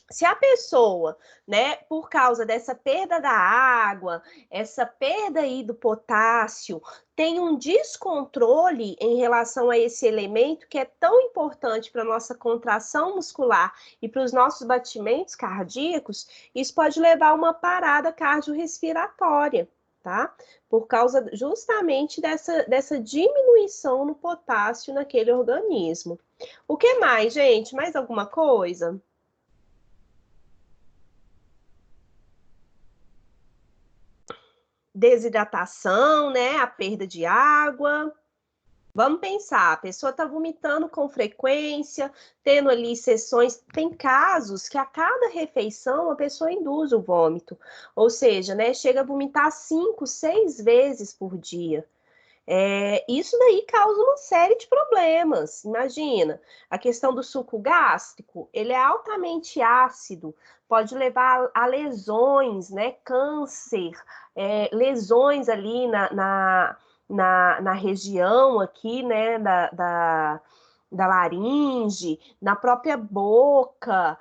Se a pessoa, né, por causa dessa perda da água, essa perda aí do potássio, tem um descontrole em relação a esse elemento que é tão importante para a nossa contração muscular e para os nossos batimentos cardíacos, isso pode levar a uma parada cardiorrespiratória, tá? Por causa justamente dessa diminuição no potássio naquele organismo. O que mais, gente? Mais alguma coisa? Desidratação, né? A perda de água. Vamos pensar, a pessoa está vomitando com frequência, tendo ali sessões. Tem casos que a cada refeição a pessoa induz o vômito, ou seja, né, chega a vomitar 5, 6 vezes por dia. Isso daí causa uma série de problemas. Imagina, a questão do suco gástrico, ele é altamente ácido, pode levar a lesões, né? Câncer, lesões ali na região aqui, né? Da laringe, na própria boca.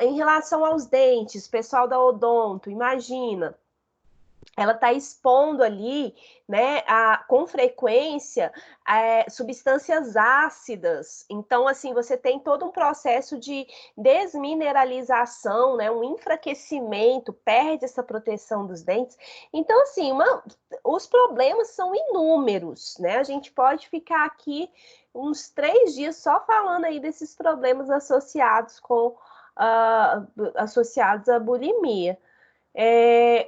Em relação aos dentes, pessoal da odonto, imagina ela está expondo ali, né, com frequência, substâncias ácidas. Então, assim, você tem todo um processo de desmineralização, né, um enfraquecimento, perde essa proteção dos dentes. Então, assim, os problemas são inúmeros, né? A gente pode ficar aqui uns 3 dias só falando aí desses problemas associados à bulimia.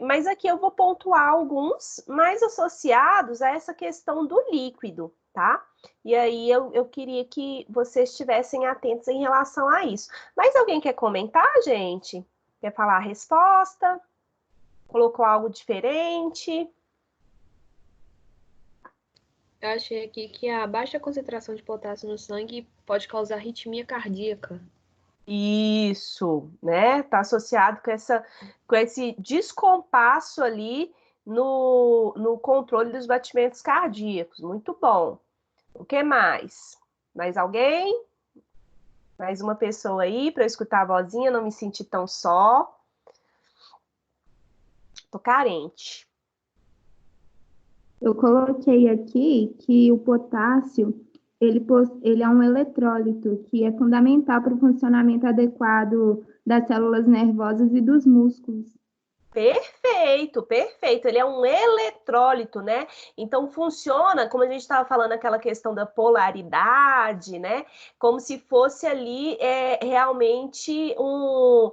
Mas aqui eu vou pontuar alguns mais associados a essa questão do líquido, tá? E aí eu queria que vocês estivessem atentos em relação a isso. Mas alguém quer comentar, gente? Quer falar a resposta? Colocou algo diferente? Eu achei aqui que a baixa concentração de potássio no sangue pode causar arritmia cardíaca. Isso, né? Tá associado com esse descompasso ali no controle dos batimentos cardíacos. Muito bom. O que mais? Mais alguém? Mais uma pessoa aí para eu escutar a vozinha, não me sentir tão só. Tô carente. Eu coloquei aqui que o potássio, ele é um eletrólito que é fundamental para o funcionamento adequado das células nervosas e dos músculos. Perfeito, perfeito. Ele é um eletrólito, né? Então funciona, como a gente estava falando, aquela questão da polaridade, né? Como se fosse ali realmente um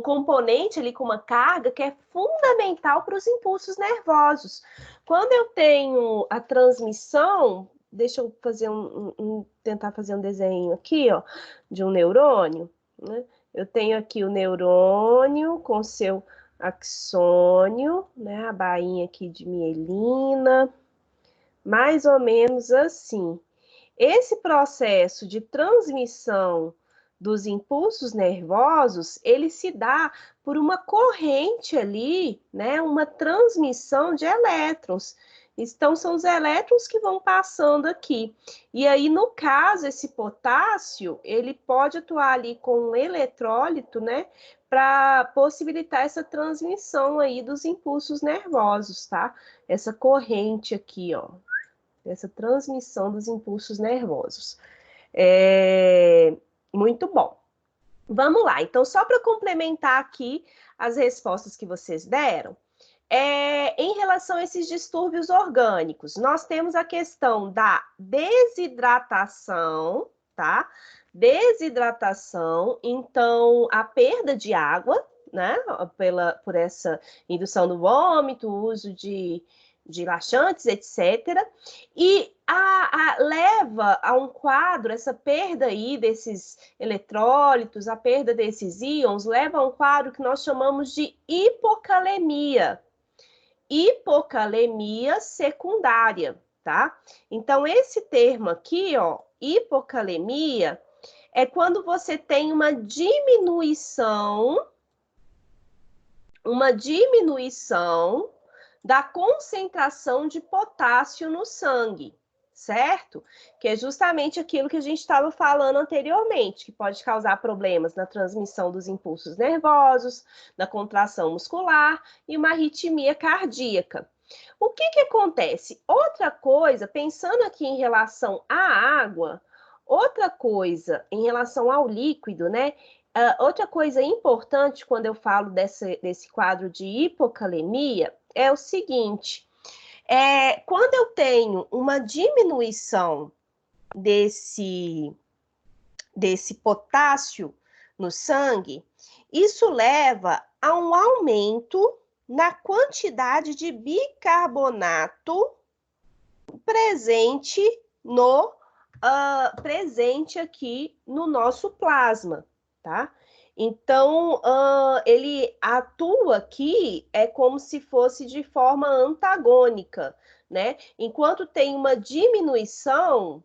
componente ali com uma carga que é fundamental para os impulsos nervosos. Quando eu tenho a transmissão, deixa eu fazer tentar fazer um desenho aqui, ó, de um neurônio, né? Eu tenho aqui o neurônio com seu axônio, né? A bainha aqui de mielina, mais ou menos assim. Esse processo de transmissão dos impulsos nervosos, ele se dá por uma corrente ali, né? Uma transmissão de elétrons. Então, são os elétrons que vão passando aqui. E aí, no caso, esse potássio, ele pode atuar ali com um eletrólito, né? Para possibilitar essa transmissão aí dos impulsos nervosos, tá? Essa corrente aqui, ó. Essa transmissão dos impulsos nervosos. Muito bom. Vamos lá. Então, só para complementar aqui as respostas que vocês deram, em relação a esses distúrbios orgânicos, nós temos a questão da desidratação, tá? Desidratação, então, a perda de água, né? Por essa indução do vômito, uso de laxantes, etc. E leva a um quadro, essa perda aí desses eletrólitos, a perda desses íons, leva a um quadro que nós chamamos de hipocalemia. Hipocalemia secundária, tá? Então, esse termo aqui, ó, hipocalemia, é quando você tem uma diminuição da concentração de potássio no sangue, certo? Que é justamente aquilo que a gente estava falando anteriormente, que pode causar problemas na transmissão dos impulsos nervosos, na contração muscular e uma arritmia cardíaca. O que acontece? Outra coisa, pensando aqui em relação à água, outra coisa em relação ao líquido, né? Outra coisa importante quando eu falo desse quadro de hipocalemia é o seguinte: quando eu tenho uma diminuição desse potássio no sangue, isso leva a um aumento na quantidade de bicarbonato presente aqui no nosso plasma, tá? Então, ele atua aqui como se fosse de forma antagônica, né? Enquanto tem uma diminuição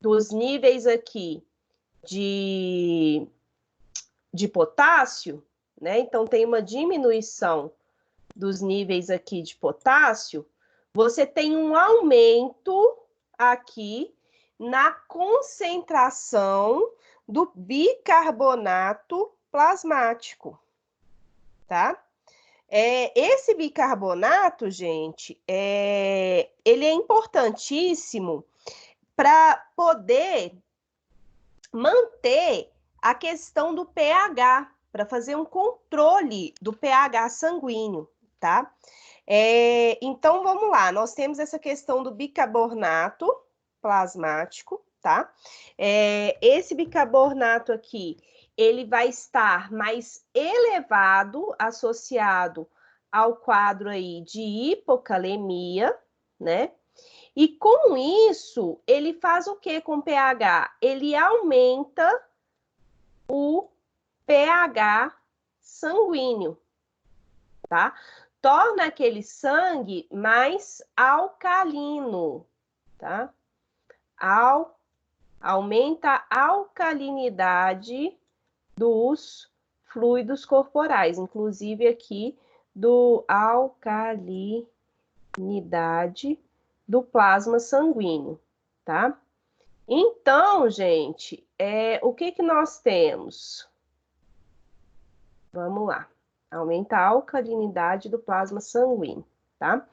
dos níveis aqui de potássio, né? Então, tem uma diminuição dos níveis aqui de potássio, você tem um aumento aqui na concentração do bicarbonato plasmático, tá? Esse bicarbonato, gente, ele é importantíssimo para poder manter a questão do pH, para fazer um controle do pH sanguíneo, tá? Então, vamos lá, nós temos essa questão do bicarbonato plasmático, tá? Esse bicarbonato aqui, ele vai estar mais elevado, associado ao quadro aí de hipocalemia, né? E com isso, ele faz o que com o pH? Ele aumenta o pH sanguíneo, tá? Torna aquele sangue mais alcalino, tá? Aumenta a alcalinidade dos fluidos corporais, inclusive aqui do alcalinidade do plasma sanguíneo, tá? Então, gente, o que que nós temos? Vamos lá. Aumentar a alcalinidade do plasma sanguíneo, tá?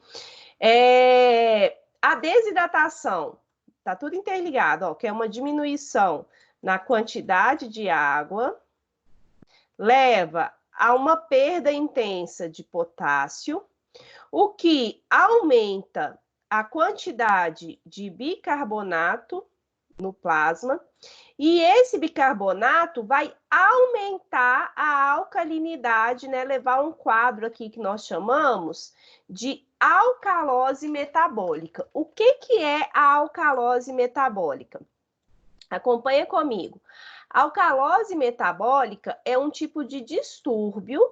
A desidratação, tá tudo interligado, ó, que é uma diminuição na quantidade de água, leva a uma perda intensa de potássio, o que aumenta a quantidade de bicarbonato no plasma, e esse bicarbonato vai aumentar a alcalinidade, né? Levar um quadro aqui que nós chamamos de alcalose metabólica. O que é a alcalose metabólica? Acompanha comigo. A alcalose metabólica é um tipo de distúrbio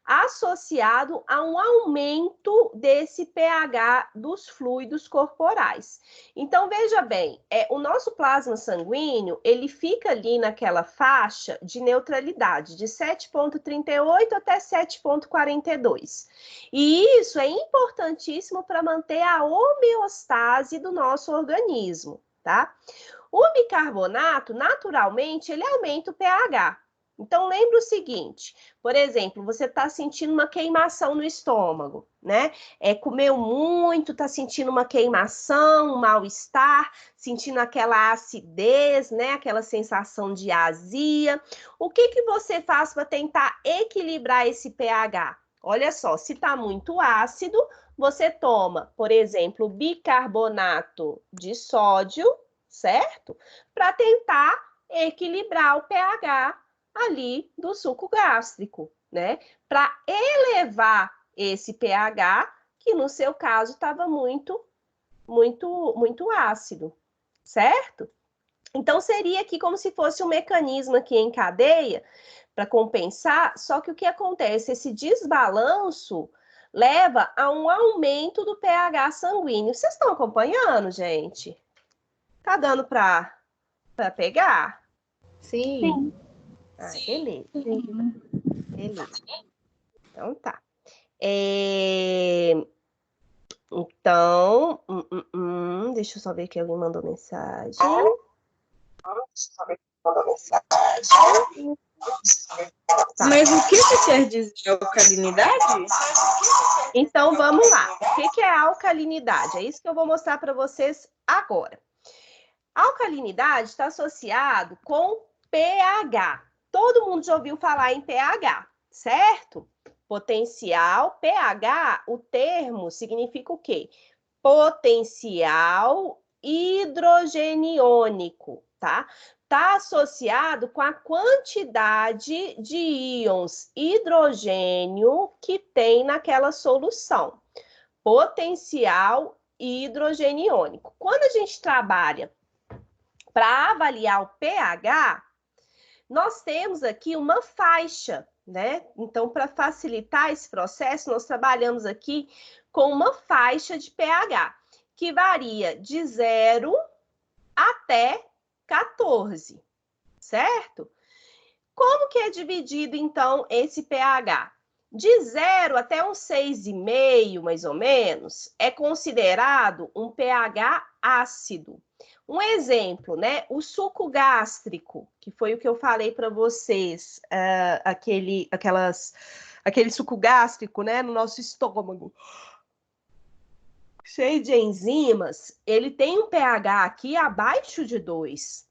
associado a um aumento desse pH dos fluidos corporais. Então, veja bem, o nosso plasma sanguíneo, ele fica ali naquela faixa de neutralidade, de 7,38 até 7,42. E isso é importantíssimo para manter a homeostase do nosso organismo, tá? O bicarbonato, naturalmente, ele aumenta o pH. Então, lembra o seguinte, por exemplo, você está sentindo uma queimação no estômago, né? Comeu muito, está sentindo uma queimação, um mal-estar, sentindo aquela acidez, né? Aquela sensação de azia. O que que você faz para tentar equilibrar esse pH? Olha só, se está muito ácido, você toma, por exemplo, bicarbonato de sódio, certo? Para tentar equilibrar o pH ali do suco gástrico, né? Para elevar esse pH, que no seu caso estava muito ácido, certo? Então, seria aqui como se fosse um mecanismo aqui em cadeia para compensar, só que o que acontece? Esse desbalanço leva a um aumento do pH sanguíneo. Vocês estão acompanhando, gente? Tá dando para pegar? Sim. Ah, beleza. Sim. Beleza. Então tá. Então, deixa eu só ver que alguém mandou mensagem. Tá. Mas o que você quer dizer alcalinidade? Então, vamos lá. O que é alcalinidade? É isso que eu vou mostrar para vocês agora. Alcalinidade está associado com pH. Todo mundo já ouviu falar em pH, certo? Potencial, pH, o termo significa o quê? Potencial hidrogeniônico, tá? Está associado com a quantidade de íons hidrogênio que tem naquela solução. Potencial hidrogeniônico. Quando a gente trabalha para avaliar o pH, nós temos aqui uma faixa, né? Então, para facilitar esse processo, nós trabalhamos aqui com uma faixa de pH, que varia de 0 até 14, certo? Como que é dividido, então, esse pH? De 0 até um 6,5, mais ou menos, é considerado um pH ácido. Um exemplo, né? O suco gástrico, que foi o que eu falei para vocês, aquele suco gástrico, né, no nosso estômago, cheio de enzimas, ele tem um pH aqui abaixo de 2,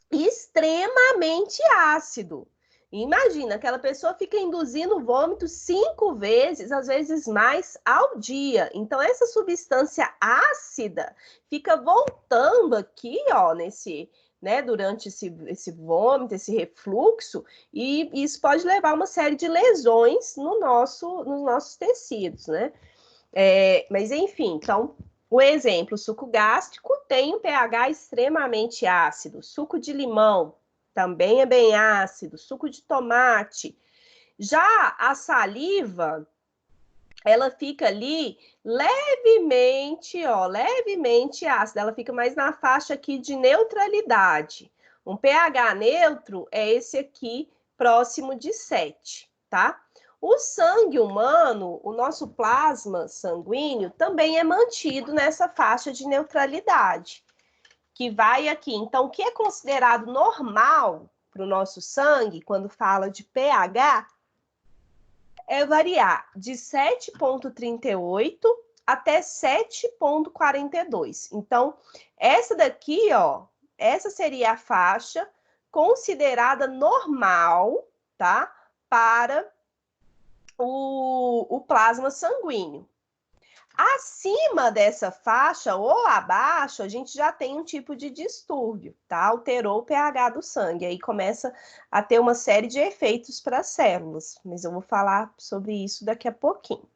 extremamente ácido. Imagina, aquela pessoa fica induzindo vômito 5 vezes, às vezes mais, ao dia. Então, essa substância ácida fica voltando aqui, ó, durante esse vômito, esse refluxo, e isso pode levar a uma série de lesões nos nossos tecidos, né? Mas, enfim, então, o exemplo, o suco gástrico tem um pH extremamente ácido, suco de limão também é bem ácido, suco de tomate. Já a saliva, ela fica ali levemente ácida, ela fica mais na faixa aqui de neutralidade. Um pH neutro é esse aqui, próximo de 7, tá? O sangue humano, o nosso plasma sanguíneo, também é mantido nessa faixa de neutralidade, que vai aqui. Então, o que é considerado normal para o nosso sangue, quando fala de pH, é variar de 7,38 até 7,42. Então, essa daqui, ó, essa seria a faixa considerada normal, tá? Para o plasma sanguíneo. Acima dessa faixa ou abaixo, a gente já tem um tipo de distúrbio, tá? Alterou o pH do sangue, aí começa a ter uma série de efeitos para as células, mas eu vou falar sobre isso daqui a pouquinho.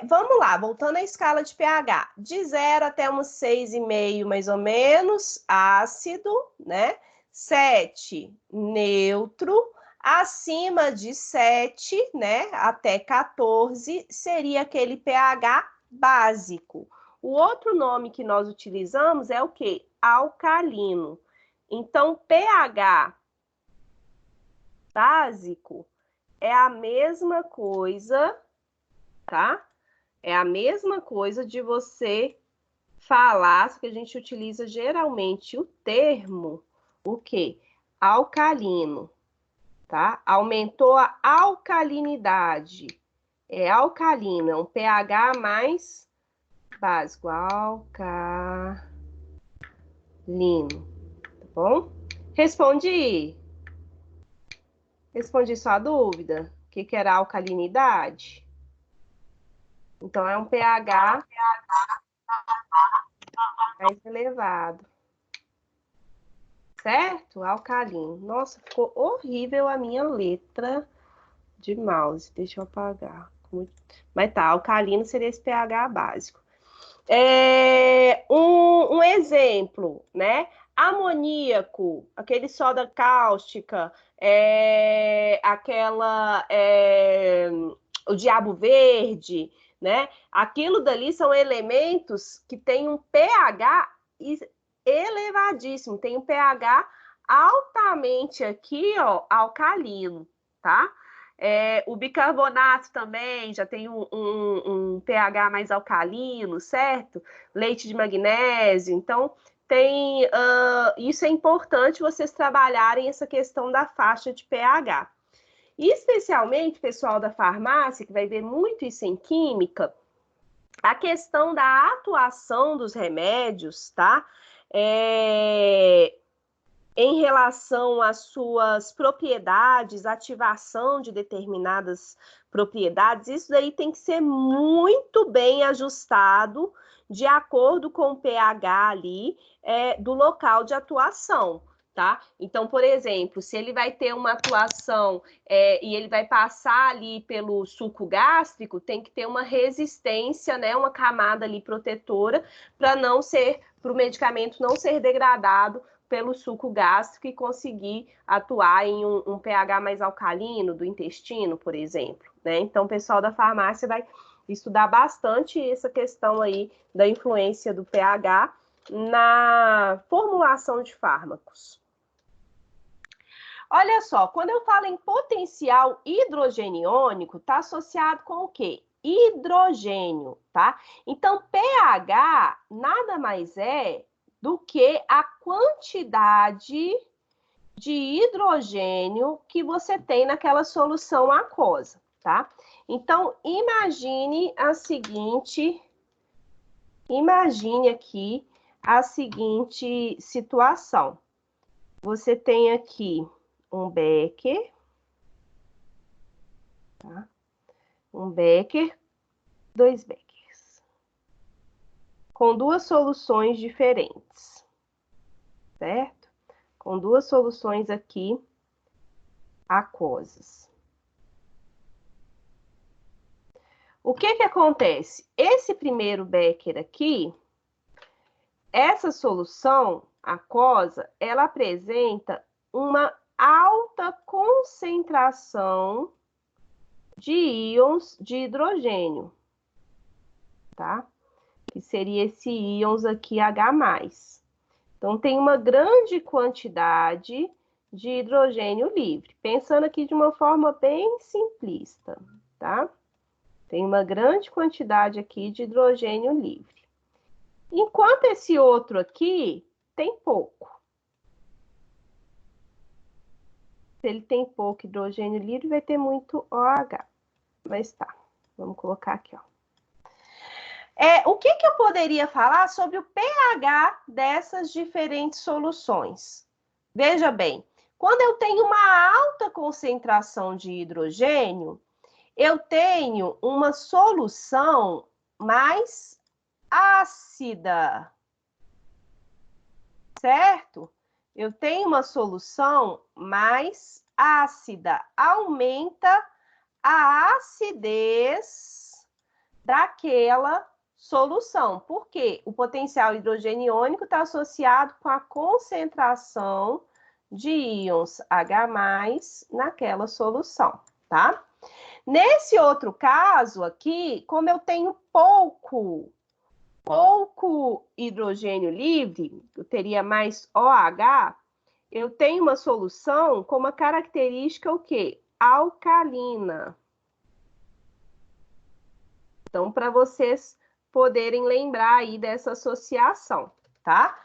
Vamos lá, voltando à escala de pH, de 0 até uns 6,5 mais ou menos, ácido, né? 7, neutro. Acima de 7, né, até 14, seria aquele pH básico. O outro nome que nós utilizamos é o quê? Alcalino. Então, pH básico é a mesma coisa, tá? É a mesma coisa de você falar, só que a gente utiliza geralmente o termo, o quê? Alcalino. Tá? Aumentou a alcalinidade. É alcalino, é um pH mais básico. Alcalino. Tá bom? Respondi sua dúvida. O que era alcalinidade? Então, é um pH mais elevado. Certo? Alcalino. Nossa, ficou horrível a minha letra de mouse. Deixa eu apagar. Mas tá, alcalino seria esse pH básico. Um exemplo, né? Amoníaco, aquele soda cáustica, o diabo verde, né? Aquilo dali são elementos que têm um pH elevadíssimo, tem um pH altamente aqui, ó, alcalino, tá? O bicarbonato também já tem um pH mais alcalino, certo? Leite de magnésio. Então, isso é importante vocês trabalharem essa questão da faixa de pH. E especialmente, pessoal da farmácia, que vai ver muito isso em química, a questão da atuação dos remédios, tá? Em relação às suas propriedades, ativação de determinadas propriedades, isso daí tem que ser muito bem ajustado de acordo com o pH ali do local de atuação, tá? Então, por exemplo, se ele vai ter uma atuação e ele vai passar ali pelo suco gástrico, tem que ter uma resistência, né? Uma camada ali protetora para o medicamento não ser degradado pelo suco gástrico e conseguir atuar em um pH mais alcalino do intestino, por exemplo, né? Então, o pessoal da farmácia vai estudar bastante essa questão aí da influência do pH na formulação de fármacos. Olha só, quando eu falo em potencial hidrogeniônico, está associado com o quê? Hidrogênio, tá? Então, pH nada mais é do que a quantidade de hidrogênio que você tem naquela solução aquosa, tá? Então, imagine aqui a seguinte situação. Você tem aqui um becker, tá? Um becker, 2 beckers, com duas soluções diferentes, certo? Com duas soluções aqui aquosas. O que acontece? Esse primeiro becker aqui, essa solução aquosa, ela apresenta uma alta concentração de íons de hidrogênio, tá? Que seria esse íons aqui H+. Então, tem uma grande quantidade de hidrogênio livre. Pensando aqui de uma forma bem simplista, tá? Tem uma grande quantidade aqui de hidrogênio livre. Enquanto esse outro aqui tem pouco. Se ele tem pouco hidrogênio livre, vai ter muito OH. Mas tá, vamos colocar aqui, ó. O que eu poderia falar sobre o pH dessas diferentes soluções? Veja bem, quando eu tenho uma alta concentração de hidrogênio, eu tenho uma solução mais ácida, certo? Eu tenho uma solução mais ácida, aumenta a acidez daquela solução. Por quê? O potencial hidrogênio está associado com a concentração de íons H+ naquela solução, tá? Nesse outro caso aqui, como eu tenho pouco hidrogênio livre, eu teria mais OH, eu tenho uma solução com uma característica o quê? Alcalina. Então, para vocês poderem lembrar aí dessa associação, tá?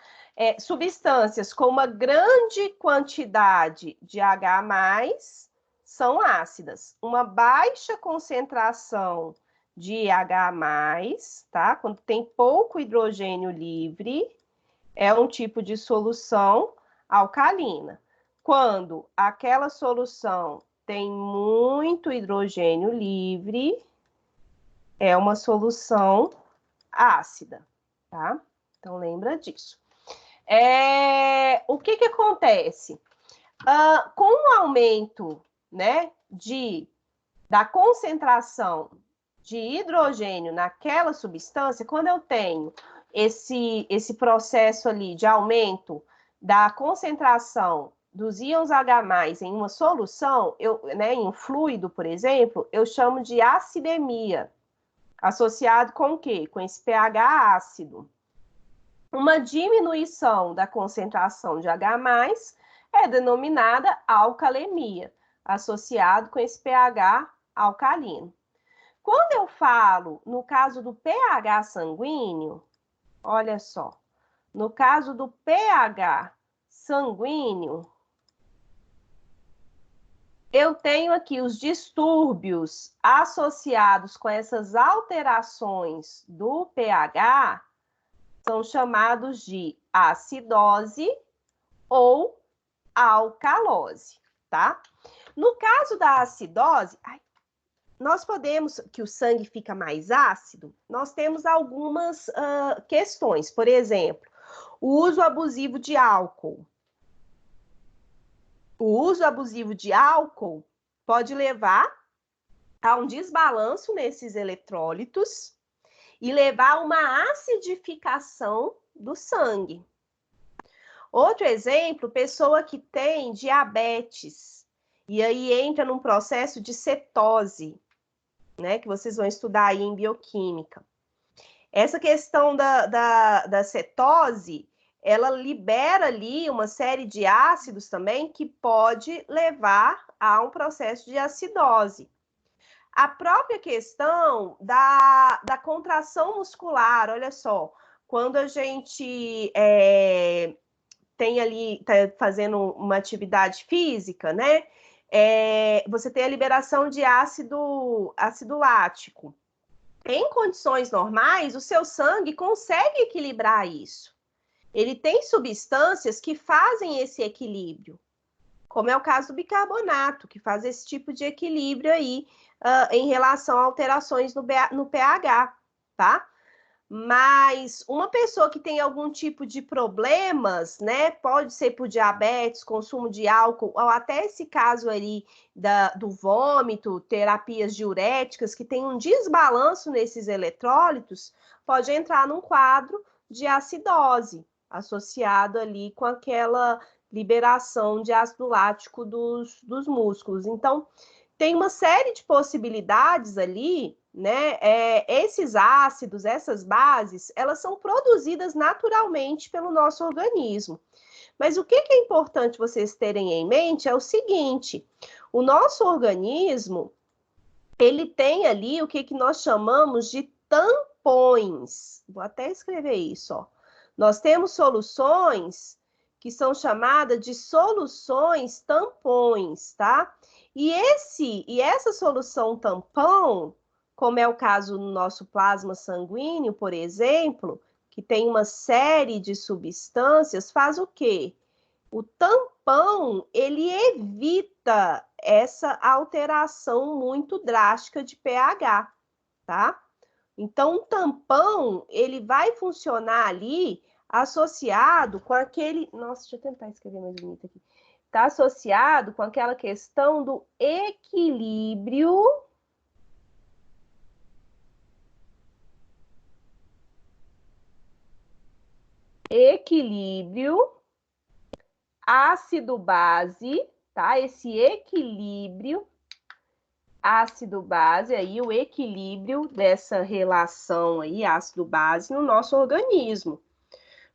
Substâncias com uma grande quantidade de H+, são ácidas. Uma baixa concentração de H+, tá? Quando tem pouco hidrogênio livre, é um tipo de solução alcalina. Quando aquela solução tem muito hidrogênio livre, é uma solução ácida, tá? Então, lembra disso. O que acontece? Com o aumento, né, da concentração de hidrogênio naquela substância, quando eu tenho esse processo ali de aumento da concentração dos íons H+ em uma solução, em um fluido, por exemplo, eu chamo de acidemia. Associado com o quê? Com esse pH ácido. Uma diminuição da concentração de H+ é denominada alcalemia, associado com esse pH alcalino. Quando eu falo no caso do pH sanguíneo, olha só, no caso do pH sanguíneo, eu tenho aqui os distúrbios associados com essas alterações do pH, são chamados de acidose ou alcalose, tá? No caso da acidose, nós podemos, que o sangue fica mais ácido, nós temos algumas questões. Por exemplo, o uso abusivo de álcool. O uso abusivo de álcool pode levar a um desbalanço nesses eletrólitos e levar a uma acidificação do sangue. Outro exemplo, pessoa que tem diabetes e aí entra num processo de cetose, né, que vocês vão estudar aí em bioquímica. Essa questão da cetose, ela libera ali uma série de ácidos também que pode levar a um processo de acidose. A própria questão da contração muscular, olha só, quando a gente tem ali, tá fazendo uma atividade física, né? Você tem a liberação de ácido lático. Em condições normais, o seu sangue consegue equilibrar isso. Ele tem substâncias que fazem esse equilíbrio, como é o caso do bicarbonato, que faz esse tipo de equilíbrio aí em relação a alterações no pH, tá? Mas uma pessoa que tem algum tipo de problemas, né, pode ser por diabetes, consumo de álcool, ou até esse caso aí do vômito, terapias diuréticas, que tem um desbalanço nesses eletrólitos, pode entrar num quadro de acidose, associado ali com aquela liberação de ácido lático dos músculos. Então, tem uma série de possibilidades ali, né? Esses ácidos, essas bases, elas são produzidas naturalmente pelo nosso organismo. Mas o que é importante vocês terem em mente é o seguinte, o nosso organismo, ele tem ali o que nós chamamos de tampões. Vou até escrever isso, ó. Nós temos soluções que são chamadas de soluções tampões, tá? E essa solução tampão, como é o caso no nosso plasma sanguíneo, por exemplo, que tem uma série de substâncias, faz o quê? O tampão, ele evita essa alteração muito drástica de pH, tá? Então, o tampão, ele vai funcionar ali associado com aquele... Nossa, deixa eu tentar escrever mais bonito aqui. Está associado com aquela questão do equilíbrio ácido-base, tá? Esse equilíbrio ácido-base, aí o equilíbrio dessa relação aí ácido-base no nosso organismo.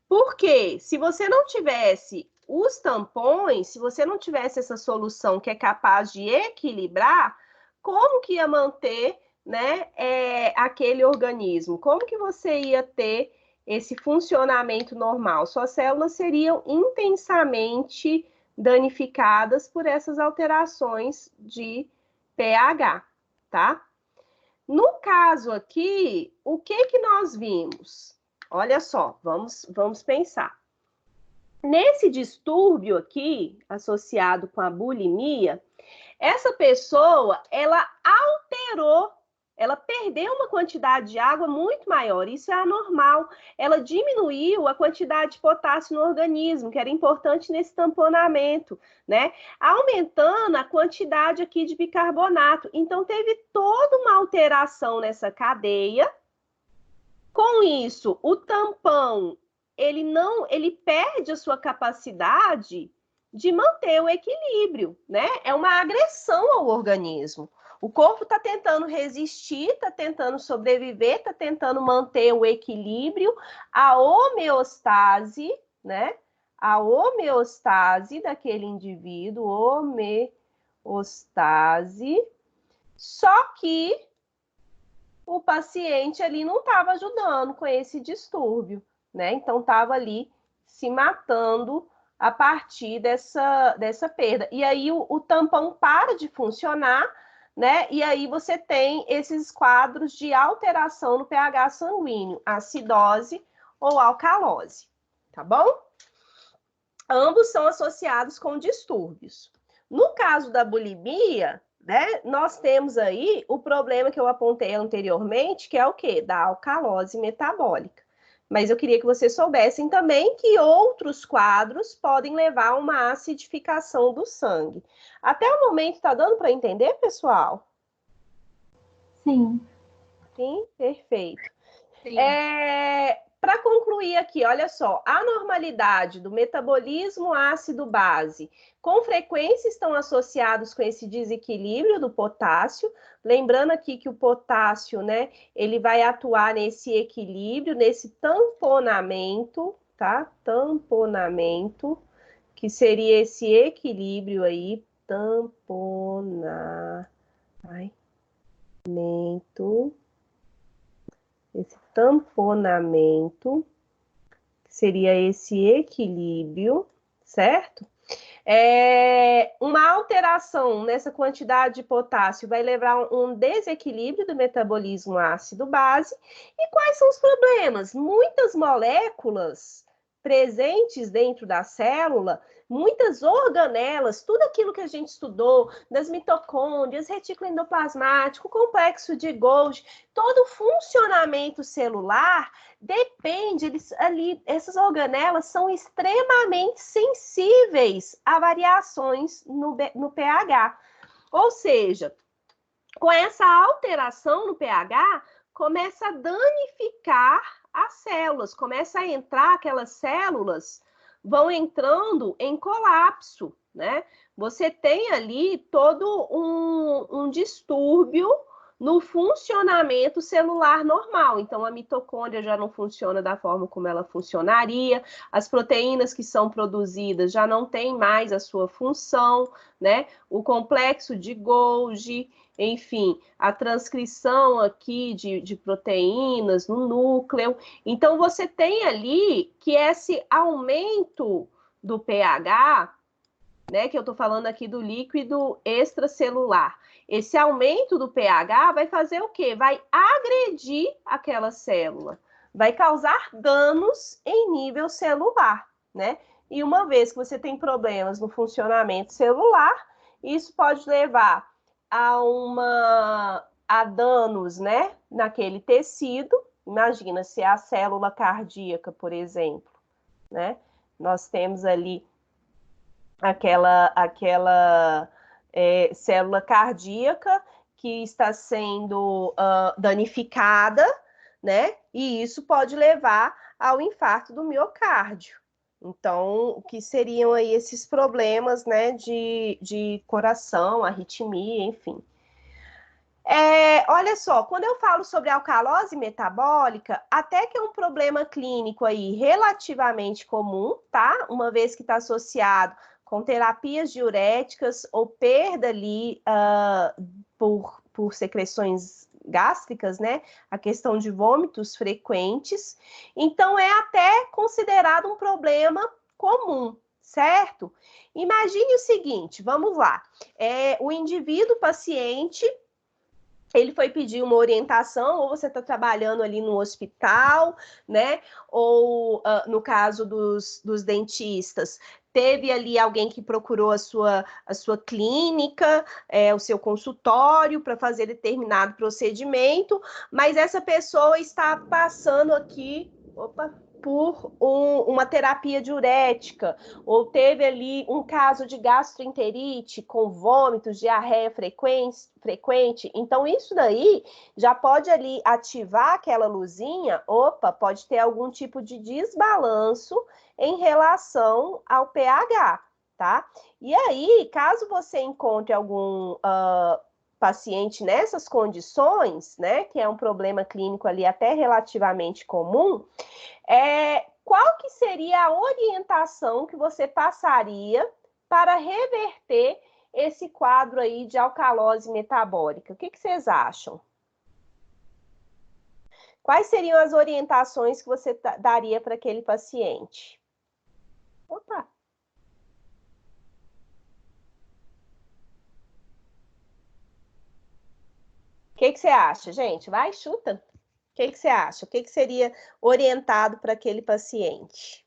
Porque se você não tivesse os tampões, se você não tivesse essa solução que é capaz de equilibrar, como que ia manter, né, aquele organismo? Como que você ia ter esse funcionamento normal? Suas células seriam intensamente danificadas por essas alterações de pH, tá? No caso aqui, o que nós vimos? Olha só, vamos pensar. Nesse distúrbio aqui, associado com a bulimia, essa pessoa, ela alterou, ela perdeu uma quantidade de água muito maior, isso é anormal. Ela diminuiu a quantidade de potássio no organismo, que era importante nesse tamponamento, né? Aumentando a quantidade aqui de bicarbonato. Então, teve toda uma alteração nessa cadeia. Com isso, o tampão, ele perde a sua capacidade de manter o equilíbrio, né? É uma agressão ao organismo. O corpo está tentando resistir, está tentando sobreviver, está tentando manter o equilíbrio, a homeostase, né? A homeostase daquele indivíduo, homeostase, só que o paciente ali não estava ajudando com esse distúrbio, né? Então, estava ali se matando a partir dessa perda. E aí, o tampão para de funcionar, né? E aí, você tem esses quadros de alteração no pH sanguíneo, acidose ou alcalose, tá bom? Ambos são associados com distúrbios. No caso da bulimia, né, nós temos aí o problema que eu apontei anteriormente, que é o quê? Da alcalose metabólica. Mas eu queria que vocês soubessem também que outros quadros podem levar a uma acidificação do sangue. Até o momento, tá dando para entender, pessoal? Sim. Sim, perfeito. Sim. Para concluir aqui, olha só, a normalidade do metabolismo ácido-base com frequência estão associados com esse desequilíbrio do potássio. Lembrando aqui que o potássio, né, ele vai atuar nesse equilíbrio, nesse tamponamento, tá? Tamponamento, que seria esse equilíbrio aí, esse tamponamento, que seria esse equilíbrio, certo? Uma alteração nessa quantidade de potássio vai levar a um desequilíbrio do metabolismo ácido-base. E quais são os problemas? Muitas moléculas presentes dentro da célula, muitas organelas, tudo aquilo que a gente estudou, das mitocôndrias, retículo endoplasmático, complexo de Golgi, todo o funcionamento celular depende, essas organelas são extremamente sensíveis a variações no pH. Ou seja, com essa alteração no pH, começa a danificar as células, começa a entrar aquelas células, vão entrando em colapso, né? Você tem ali todo um distúrbio no funcionamento celular normal. Então, a mitocôndria já não funciona da forma como ela funcionaria, as proteínas que são produzidas já não têm mais a sua função, né? O complexo de Golgi, enfim, a transcrição aqui de proteínas no núcleo. Então, você tem ali que esse aumento do pH, né, que eu estou falando aqui do líquido extracelular, esse aumento do pH vai fazer o quê? Vai agredir aquela célula, vai causar danos em nível celular, né? E uma vez que você tem problemas no funcionamento celular, isso pode levar a danos, né, naquele tecido. Imagina se é a célula cardíaca, por exemplo, né? Nós temos ali aquela célula cardíaca que está sendo danificada, né? E isso pode levar ao infarto do miocárdio. Então, o que seriam aí esses problemas, né, de coração, arritmia, enfim. Olha só, quando eu falo sobre alcalose metabólica, até que é um problema clínico aí relativamente comum, tá? Uma vez que está associado com terapias diuréticas ou perda ali por secreções gástricas, né? A questão de vômitos frequentes. Então, é até considerado um problema comum, certo? Imagine o seguinte, vamos lá. O indivíduo paciente, ele foi pedir uma orientação, ou você está trabalhando ali no hospital, né? Ou no caso dos dentistas, teve ali alguém que procurou a sua clínica, o seu consultório para fazer determinado procedimento, mas essa pessoa está passando aqui, por uma terapia diurética, ou teve ali um caso de gastroenterite com vômitos, diarreia frequente. Então, isso daí já pode ali ativar aquela luzinha, pode ter algum tipo de desbalanço em relação ao pH, tá? E aí, caso você encontre algum paciente nessas condições, né, que é um problema clínico ali até relativamente comum, qual que seria a orientação que você passaria para reverter esse quadro aí de alcalose metabólica? O que vocês acham? Quais seriam as orientações que você daria para aquele paciente? Opa! O que você acha, gente? Vai, chuta! O que você acha? O que seria orientado para aquele paciente?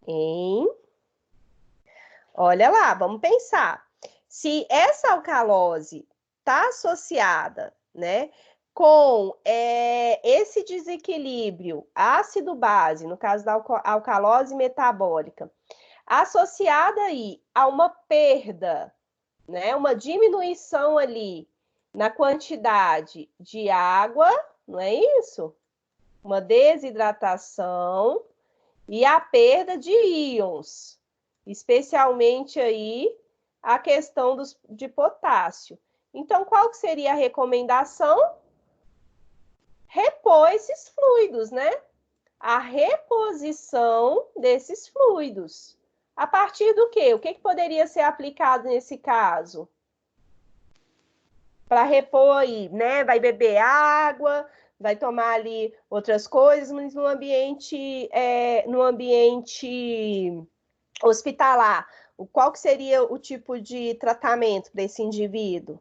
Hein? Olha lá, vamos pensar. Se essa alcalose está associada, né, com esse desequilíbrio ácido-base, no caso da alcalose metabólica, associada aí a uma perda, né, uma diminuição ali na quantidade de água, não é isso? Uma desidratação e a perda de íons, especialmente aí a questão de potássio. Então, qual que seria a recomendação? Repor esses fluidos, né? A reposição desses fluidos. A partir do quê? O que poderia ser aplicado nesse caso? Para repor aí, né? Vai beber água, vai tomar ali outras coisas, mas no ambiente hospitalar. Qual que seria o tipo de tratamento para esse indivíduo?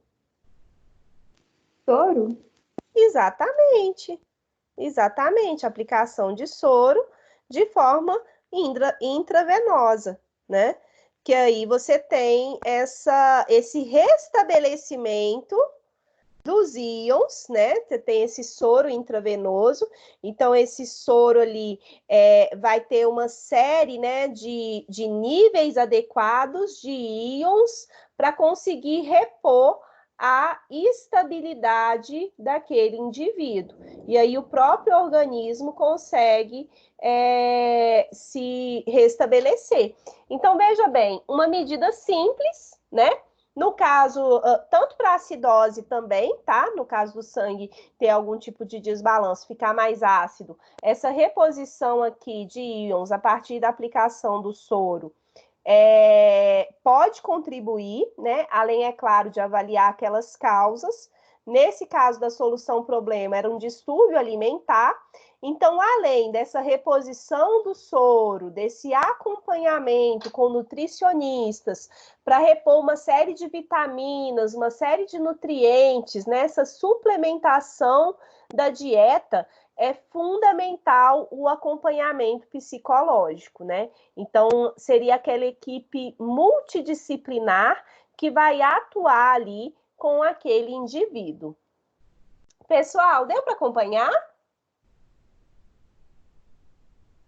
Soro? Exatamente. Exatamente. Aplicação de soro de forma intravenosa, né? Que aí você tem esse restabelecimento dos íons, né? Você tem esse soro intravenoso, então esse soro ali vai ter uma série, né, de níveis adequados de íons para conseguir repor a estabilidade daquele indivíduo. E aí o próprio organismo consegue se restabelecer. Então, veja bem, uma medida simples, né? No caso, tanto para acidose também, tá? No caso do sangue ter algum tipo de desbalanço, ficar mais ácido, essa reposição aqui de íons a partir da aplicação do soro pode contribuir, né? Além, é claro, de avaliar aquelas causas. Nesse caso da solução problema, era um distúrbio alimentar. Então, além dessa reposição do soro, desse acompanhamento com nutricionistas, para repor uma série de vitaminas, uma série de nutrientes, nessa suplementação da dieta, é fundamental o acompanhamento psicológico, né? Então, seria aquela equipe multidisciplinar que vai atuar ali com aquele indivíduo. Pessoal, deu para acompanhar?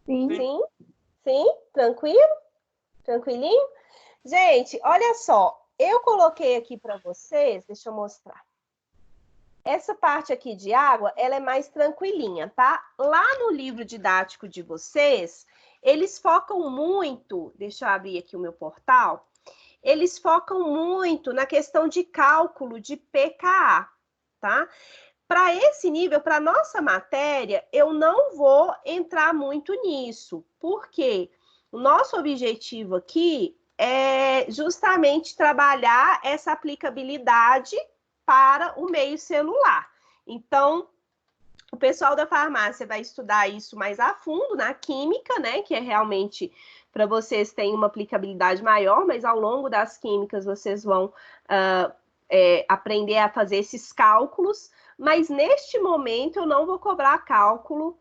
Sim. Sim? Sim? Tranquilo? Tranquilinho? Gente, olha só, eu coloquei aqui para vocês, deixa eu mostrar. Essa parte aqui de água, ela é mais tranquilinha, tá? Lá no livro didático de vocês, eles focam muito, deixa eu abrir aqui o meu portal, eles focam muito na questão de cálculo de pKa, tá? Para esse nível, para nossa matéria, eu não vou entrar muito nisso, porque o nosso objetivo aqui é justamente trabalhar essa aplicabilidade para o meio celular. Então, o pessoal da farmácia vai estudar isso mais a fundo na química, né? Que é realmente para vocês terem uma aplicabilidade maior, mas ao longo das químicas vocês vão aprender a fazer esses cálculos. Mas neste momento eu não vou cobrar cálculo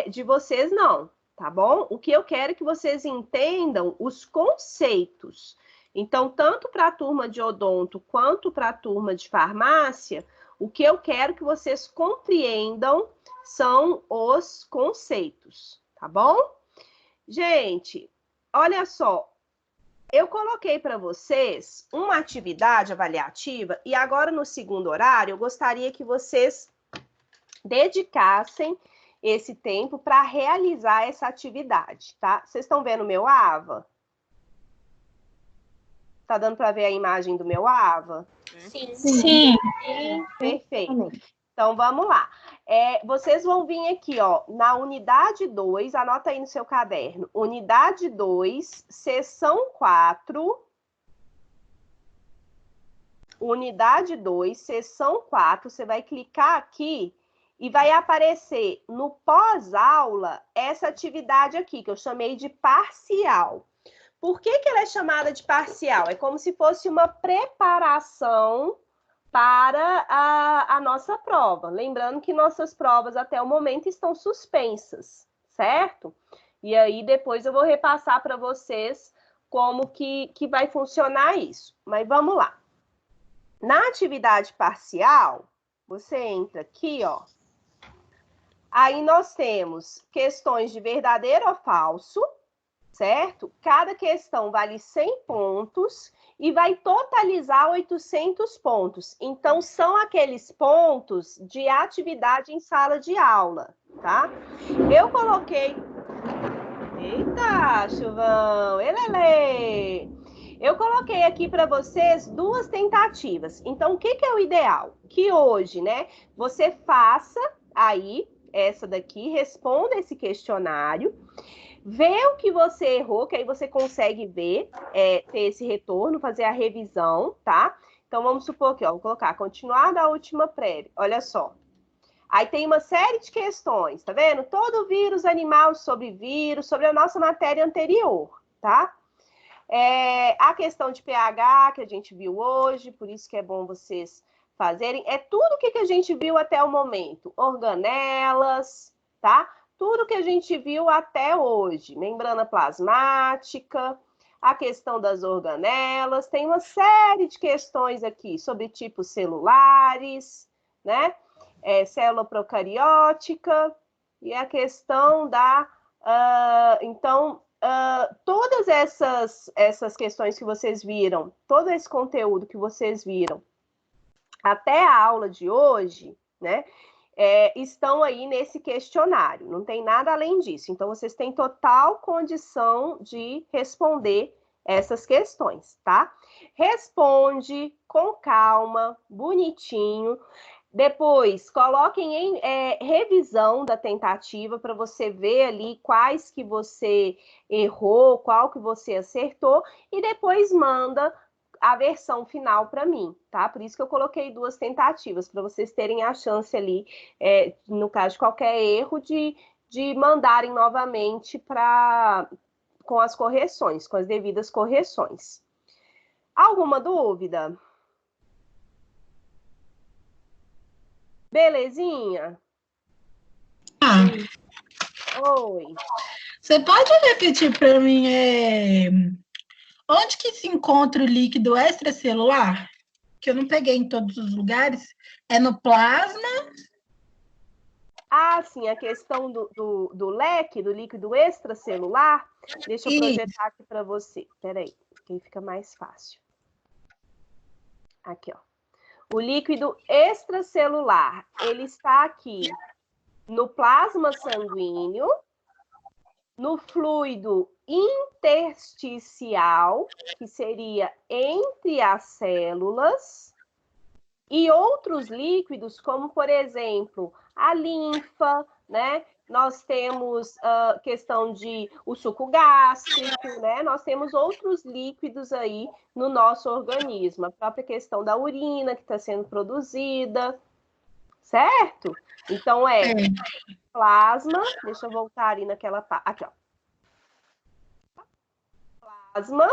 de vocês, não, tá bom? O que eu quero é que vocês entendam os conceitos. Então, tanto para a turma de odonto quanto para a turma de farmácia, o que eu quero que vocês compreendam são os conceitos, tá bom? Gente, olha só, eu coloquei para vocês uma atividade avaliativa e agora no segundo horário eu gostaria que vocês dedicassem esse tempo para realizar essa atividade, tá? Vocês estão vendo o meu AVA? Tá dando para ver a imagem do meu AVA? Sim. Sim. Perfeito. Então, vamos lá. Vocês vão vir aqui, ó, na unidade 2, anota aí no seu caderno. Unidade 2, seção 4. Unidade 2, seção 4. Você vai clicar aqui e vai aparecer no pós-aula essa atividade aqui, que eu chamei de parcial. Por que ela é chamada de parcial? É como se fosse uma preparação para a nossa prova. Lembrando que nossas provas até o momento estão suspensas, certo? E aí depois eu vou repassar para vocês como que vai funcionar isso. Mas vamos lá. Na atividade parcial, você entra aqui, ó. Aí nós temos questões de verdadeiro ou falso, certo? Cada questão vale 100 pontos e vai totalizar 800 pontos. Então, são aqueles pontos de atividade em sala de aula, tá? Eu coloquei... Eita, chuvão! Elele! Eu coloquei aqui para vocês 2 tentativas. Então, o que é o ideal? Que hoje, né, você faça aí essa daqui, responda esse questionário, vê o que você errou, que aí você consegue ver, ter esse retorno, fazer a revisão, tá? Então, vamos supor que, ó, vou colocar continuar da última prévia. Olha só. Aí tem uma série de questões, tá vendo? Todo vírus animal sobre a nossa matéria anterior, tá? A questão de pH que a gente viu hoje, por isso que é bom vocês fazerem. É tudo o que a gente viu até o momento. Organelas, tá? Tudo que a gente viu até hoje. Membrana plasmática, a questão das organelas. Tem uma série de questões aqui sobre tipos celulares, né? Célula procariótica e a questão da... todas essas questões que vocês viram, todo esse conteúdo que vocês viram até a aula de hoje, né, estão aí nesse questionário, não tem nada além disso. Então, vocês têm total condição de responder essas questões, tá? Responde com calma, bonitinho. Depois, coloquem em revisão da tentativa para você ver ali quais que você errou, qual que você acertou, e depois manda a versão final para mim, tá? Por isso que eu coloquei 2 tentativas, para vocês terem a chance ali, no caso de qualquer erro, de mandarem novamente com as correções, com as devidas correções. Alguma dúvida? Belezinha? Oi. Você pode repetir para mim onde que se encontra o líquido extracelular? Que eu não peguei em todos os lugares. É no plasma? Ah, sim, a questão do leque, do líquido extracelular. Deixa eu projetar aqui para você. Peraí, que fica mais fácil. Aqui, ó. O líquido extracelular, ele está aqui no plasma sanguíneo, no fluido intersticial, que seria entre as células, e outros líquidos, como, por exemplo, a linfa, né? Nós temos questão de o suco gástrico, né? Nós temos outros líquidos aí no nosso organismo. A própria questão da urina que está sendo produzida, certo? Então, plasma, deixa eu voltar ali naquela parte. Aqui, ó. Plasma,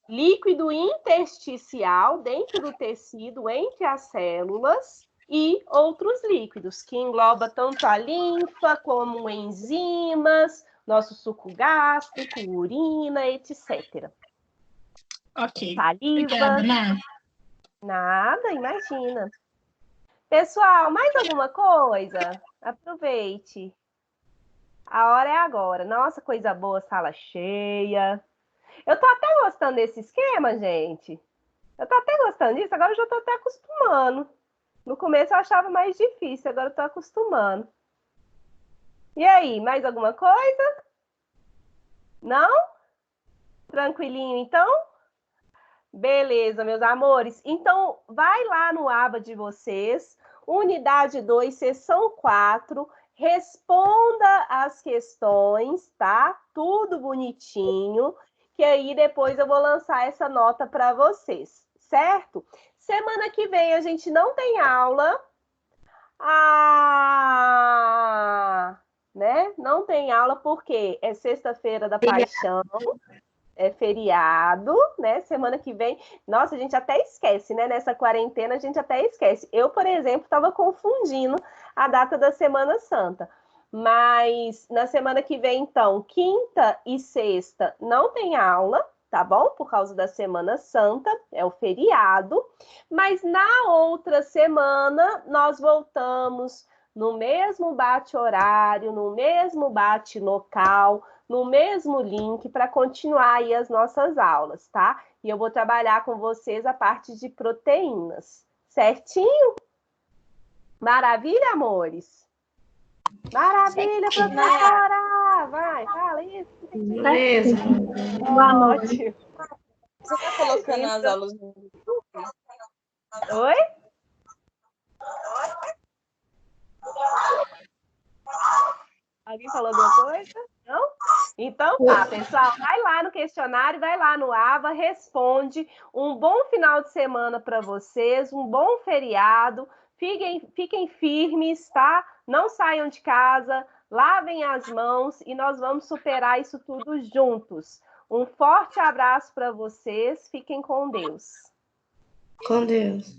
líquido intersticial dentro do tecido, entre as células, e outros líquidos, que engloba tanto a linfa, como enzimas, nosso suco gástrico, urina, etc. Ok. Saliva. Obrigada, Ná. Nada, imagina. Pessoal, mais alguma coisa? Aproveite. A hora é agora. Nossa, coisa boa, sala cheia. Eu tô até gostando desse esquema, gente. Eu tô até gostando disso, agora eu já tô até acostumando. No começo eu achava mais difícil, agora eu tô acostumando. E aí, mais alguma coisa? Não? Tranquilinho, então? Beleza, meus amores. Então, vai lá no aba de vocês, unidade 2, sessão 4, responda as questões, tá? Tudo bonitinho, que aí depois eu vou lançar essa nota para vocês, certo? Semana que vem a gente não tem aula. Né? Não tem aula porque é sexta-feira da paixão, é feriado, né? Semana que vem, nossa, a gente até esquece, né? Nessa quarentena a gente até esquece. Eu, por exemplo, estava confundindo a data da Semana Santa. Mas na semana que vem, então, quinta e sexta não tem aula, tá bom? Por causa da Semana Santa, é o feriado. Mas na outra semana nós voltamos no mesmo bate-horário, no mesmo bate-local, no mesmo link para continuar aí as nossas aulas, tá? E eu vou trabalhar com vocês a parte de proteínas, certinho? Maravilha, amores? Maravilha, professora! Vai, fala isso. Beleza. Ótimo. Você tá colocando as aulas no YouTube? Oi? Alguém falou alguma coisa? Não? Então tá, pessoal, vai lá no questionário, vai lá no AVA, responde. Um bom final de semana para vocês, um bom feriado. Fiquem firmes, tá? Não saiam de casa, lavem as mãos e nós vamos superar isso tudo juntos. Um forte abraço para vocês, fiquem com Deus. Com Deus.